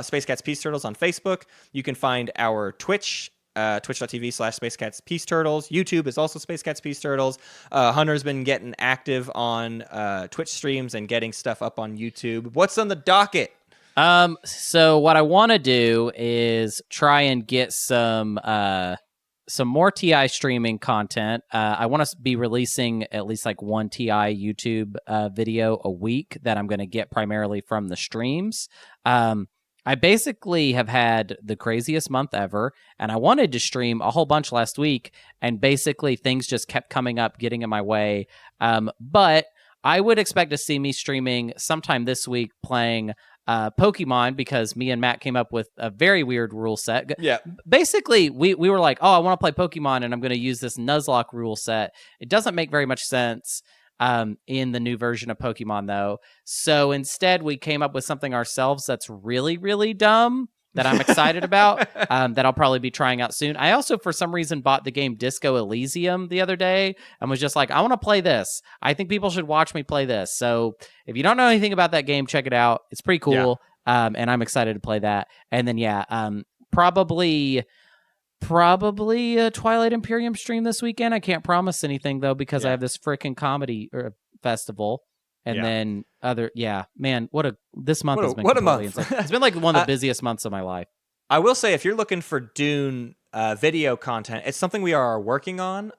Space Cats Peace Turtles on Facebook. You can find our Twitch, twitch.tv/Space Cats Peace Turtles. YouTube is also Space Cats Peace Turtles. Hunter's been getting active on Twitch streams and getting stuff up on YouTube. What's on the docket?
So what I want to do is try and get some more TI streaming content. I want to be releasing at least like one TI YouTube video a week that I'm going to get primarily from the streams. I basically have had the craziest month ever, and I wanted to stream a whole bunch last week, and basically things just kept coming up, getting in my way. But I would expect to see me streaming sometime this week playing Pokemon, because me and Matt came up with a very weird rule set.
Yeah.
Basically, we were like, oh, I want to play Pokemon, and I'm going to use this Nuzlocke rule set. It doesn't make very much sense in the new version of Pokemon, though. So instead, we came up with something ourselves that's really, really dumb that I'm excited about, that I'll probably be trying out soon. I also, for some reason, bought the game Disco Elysium the other day and was just like, I want to play this. I think people should watch me play this. So if you don't know anything about that game, check it out. It's pretty cool, and I'm excited to play that. And then, probably Probably a Twilight Imperium stream this weekend. I can't promise anything though because I
Yeah.
have this freaking comedy festival, and
Yeah.
then man, this month has been
What a
completely
month.
insane. It's been like one of the busiest months of my life.
I will say, if you're looking for Dune video content, it's something we are working on.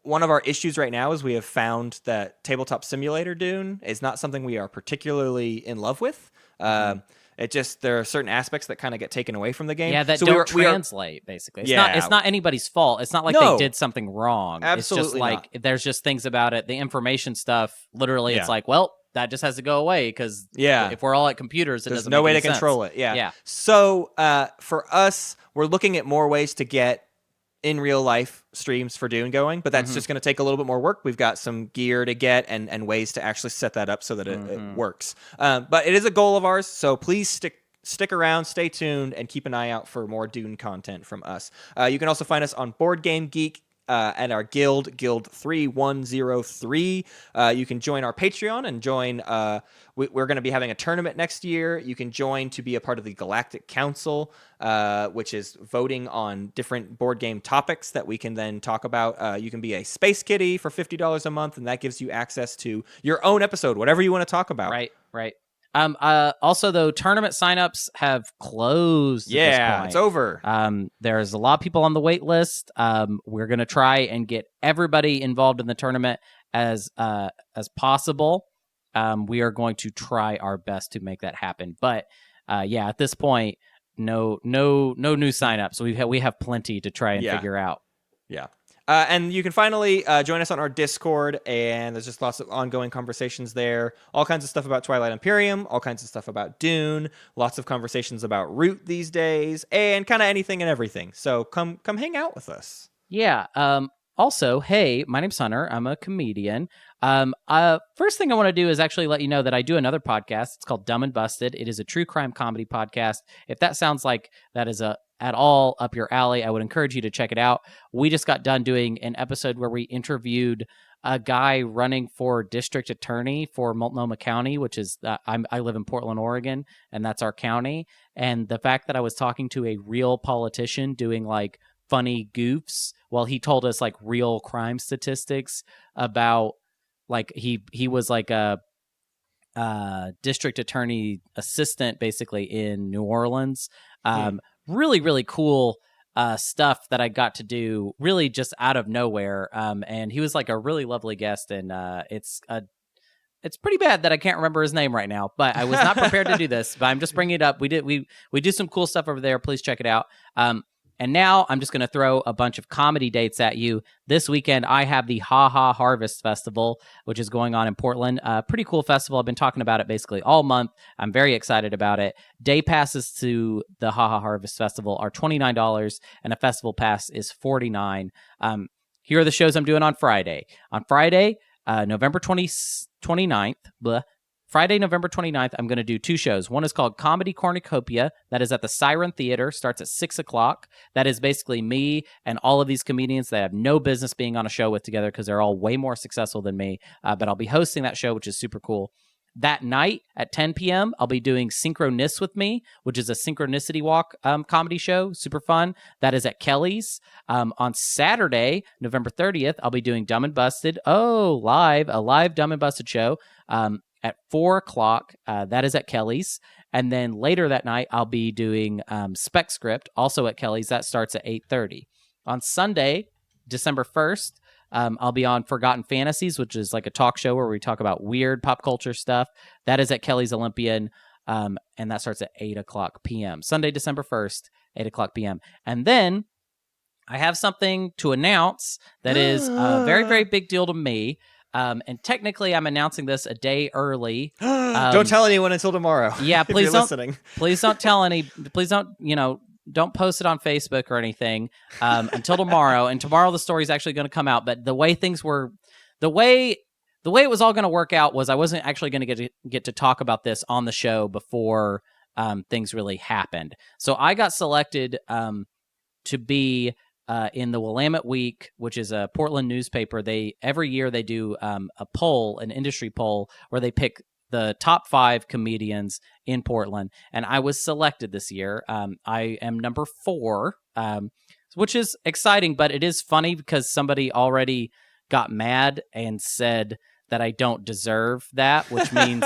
One of our issues right now is we have found that Tabletop Simulator Dune is not something we are particularly in love with. There are certain aspects that kind of get taken away from the game.
Yeah, that
so
don't translate, basically. It's not anybody's fault. It's not like they did something wrong.
Absolutely
it's just like there's just things about it. The information stuff, literally, it's like, well, that just has to go away because if we're all at computers,
there's
doesn't
no
make
way
any
to control
sense.
it. Yeah. So for us, we're looking at more ways to get in real life streams for Dune going, but that's just going to take a little bit more work. We've got some gear to get and ways to actually set that up so that it works. But it is a goal of ours, so please stick around, stay tuned, and keep an eye out for more Dune content from us. You can also find us on Board Game Geek at our Guild 3103. You can join our Patreon and join. We're going to be having a tournament next year. You can join to be a part of the Galactic Council, which is voting on different board game topics that we can then talk about. You can be a Space Kitty for $50 a month, and that gives you access to your own episode, whatever you want to talk about.
Right. Also, though, tournament signups have closed.
Yeah,
at this point.
It's over.
There's a lot of people on the wait list. We're gonna try and get everybody involved in the tournament as possible. We are going to try our best to make that happen. But at this point, no new signups. We have plenty to try and figure out.
Yeah. And you can finally join us on our Discord, and there's just lots of ongoing conversations there. All kinds of stuff about Twilight Imperium, all kinds of stuff about Dune, lots of conversations about Root these days, and kind of anything and everything. So come hang out with us.
Yeah. Also, hey, my name's Hunter. I'm a comedian. First thing I want to do is actually let you know that I do another podcast. It's called Dumb and Busted. It is a true crime comedy podcast. If that sounds like that is at all up your alley, I would encourage you to check it out. We just got done doing an episode where we interviewed a guy running for district attorney for Multnomah County, which is I live in Portland, Oregon, and that's our county. And the fact that I was talking to a real politician doing like funny goofs while he told us like real crime statistics about like he was like a district attorney assistant basically in New Orleans. Really, really cool stuff that I got to do really just out of nowhere. And he was like a really lovely guest. And it's pretty bad that I can't remember his name right now, but I was not prepared to do this, but I'm just bringing it up. We do some cool stuff over there. Please check it out. And now I'm just going to throw a bunch of comedy dates at you. This weekend, I have the Ha Ha Harvest Festival, which is going on in Portland. Pretty cool festival. I've been talking about it basically all month. I'm very excited about it. Day passes to the Ha Ha Harvest Festival are $29, and a festival pass is $49. Here are the shows I'm doing on Friday. On Friday, November 29th, Friday, November 29th, I'm going to do two shows. One is called Comedy Cornucopia. That is at the Siren Theater. Starts at 6 o'clock. That is basically me and all of these comedians that have no business being on a show with together because they're all way more successful than me. But I'll be hosting that show, which is super cool. That night at 10 p.m., I'll be doing Synchronist with Me, which is a synchronicity walk comedy show. Super fun. That is at Kelly's. On Saturday, November 30th, I'll be doing Dumb and Busted. A live Dumb and Busted show. At 4 o'clock, that is at Kelly's. And then later that night, I'll be doing Spec Script, also at Kelly's. That starts at 8:30. On Sunday, December 1st, I'll be on Forgotten Fantasies, which is like a talk show where we talk about weird pop culture stuff. That is at Kelly's Olympian, and that starts at 8 o'clock p.m. Sunday, December 1st, 8 o'clock p.m. And then I have something to announce that is a very, very big deal to me. And technically, I'm announcing this a day early.
Don't tell anyone until tomorrow.
Yeah, please don't.
Listening.
Please don't tell any. Please don't. Don't post it on Facebook or anything until tomorrow. And tomorrow, the story is actually going to come out. But the way things were, the way it was all going to work out was I wasn't actually going to get to talk about this on the show before things really happened. So I got selected to be. In the Willamette Week, which is a Portland newspaper, every year they do a poll, an industry poll, where they pick the top 5 comedians in Portland, and I was selected this year. I am number 4. which is exciting, but it is funny because somebody already got mad and said that I don't deserve that, which means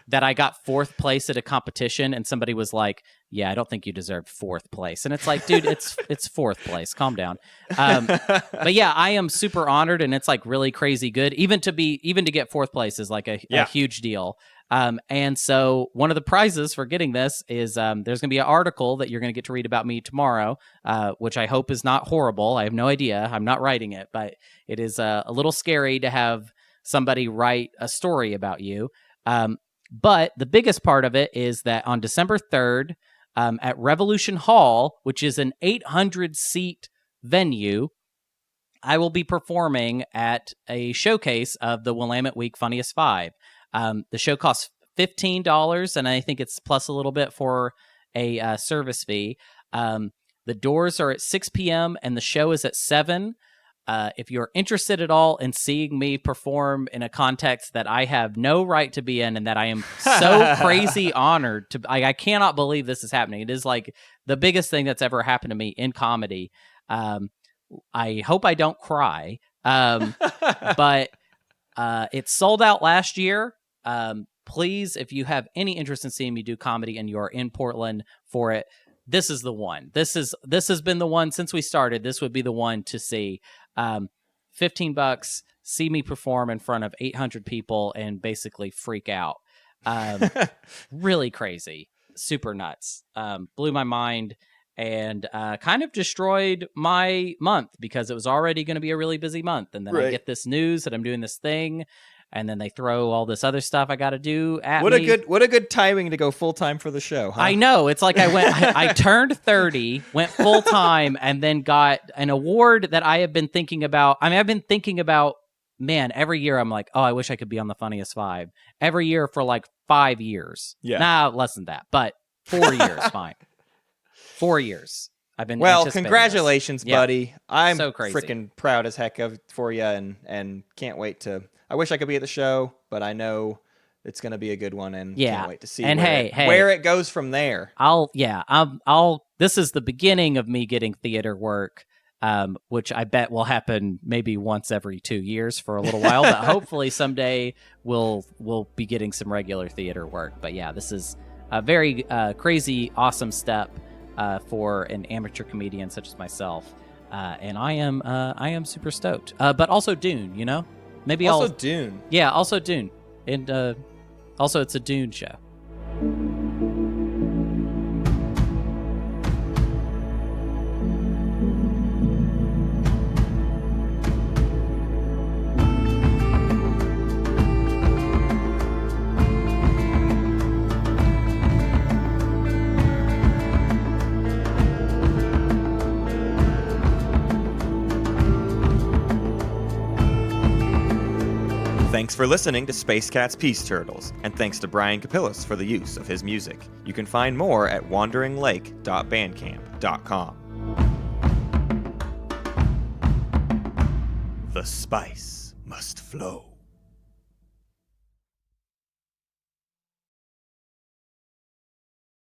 that I got 4th place at a competition, and somebody was like, yeah, I don't think you deserved 4th place. And it's like, dude, it's 4th place. Calm down. But yeah, I am super honored, and it's like really crazy good. Even to get 4th place is like a huge deal. And so one of the prizes for getting this is there's going to be an article that you're going to get to read about me tomorrow, which I hope is not horrible. I have no idea. I'm not writing it, but it is a little scary to have somebody write a story about you. But the biggest part of it is that on December 3rd, at Revolution Hall, which is an 800-seat venue, I will be performing at a showcase of the Willamette Week Funniest Five. The show costs $15, and I think it's plus a little bit for a service fee. The doors are at 6 p.m., and the show is at 7. If you're interested at all in seeing me perform in a context that I have no right to be in and that I am so crazy honored to, I cannot believe this is happening. It is like the biggest thing that's ever happened to me in comedy. I hope I don't cry. But it sold out last year. Please, if you have any interest in seeing me do comedy and you're in Portland for it, this is the one. This has been the one since we started. This would be the one to see. $15, see me perform in front of 800 people and basically freak out. Really crazy, super nuts. Blew my mind and kind of destroyed my month because it was already going to be a really busy month. And then I get this news that I'm doing this thing. And then they throw all this other stuff I got to do at me.
What a good timing to go full time for the show. Huh?
I know. It's like I turned 30, went full time, and then got an award that I have been thinking about. I mean, I've been thinking about, man, every year I'm like, oh, I wish I could be on the Funniest Five. Every year for like 5 years. Yeah. Nah, less than that, but 4 years, fine. 4 years. I've been.
Well, congratulations, buddy. I'm
so crazy.
Freaking proud as heck for you, and can't wait to. I wish I could be at the show, but I know it's going to be a good one, and can't wait to see where it goes from there.
This is the beginning of me getting theater work, which I bet will happen maybe once every 2 years for a little while, but hopefully someday we'll be getting some regular theater work. But yeah, this is a very crazy, awesome step for an amateur comedian such as myself, and I am super stoked. But also Dune, you know. Maybe
also Dune.
Yeah, also Dune. And also it's a Dune show.
Thanks for listening to Space Cat's Peace Turtles, and thanks to Brian Capillas for the use of his music. You can find more at wanderinglake.bandcamp.com. The spice must flow.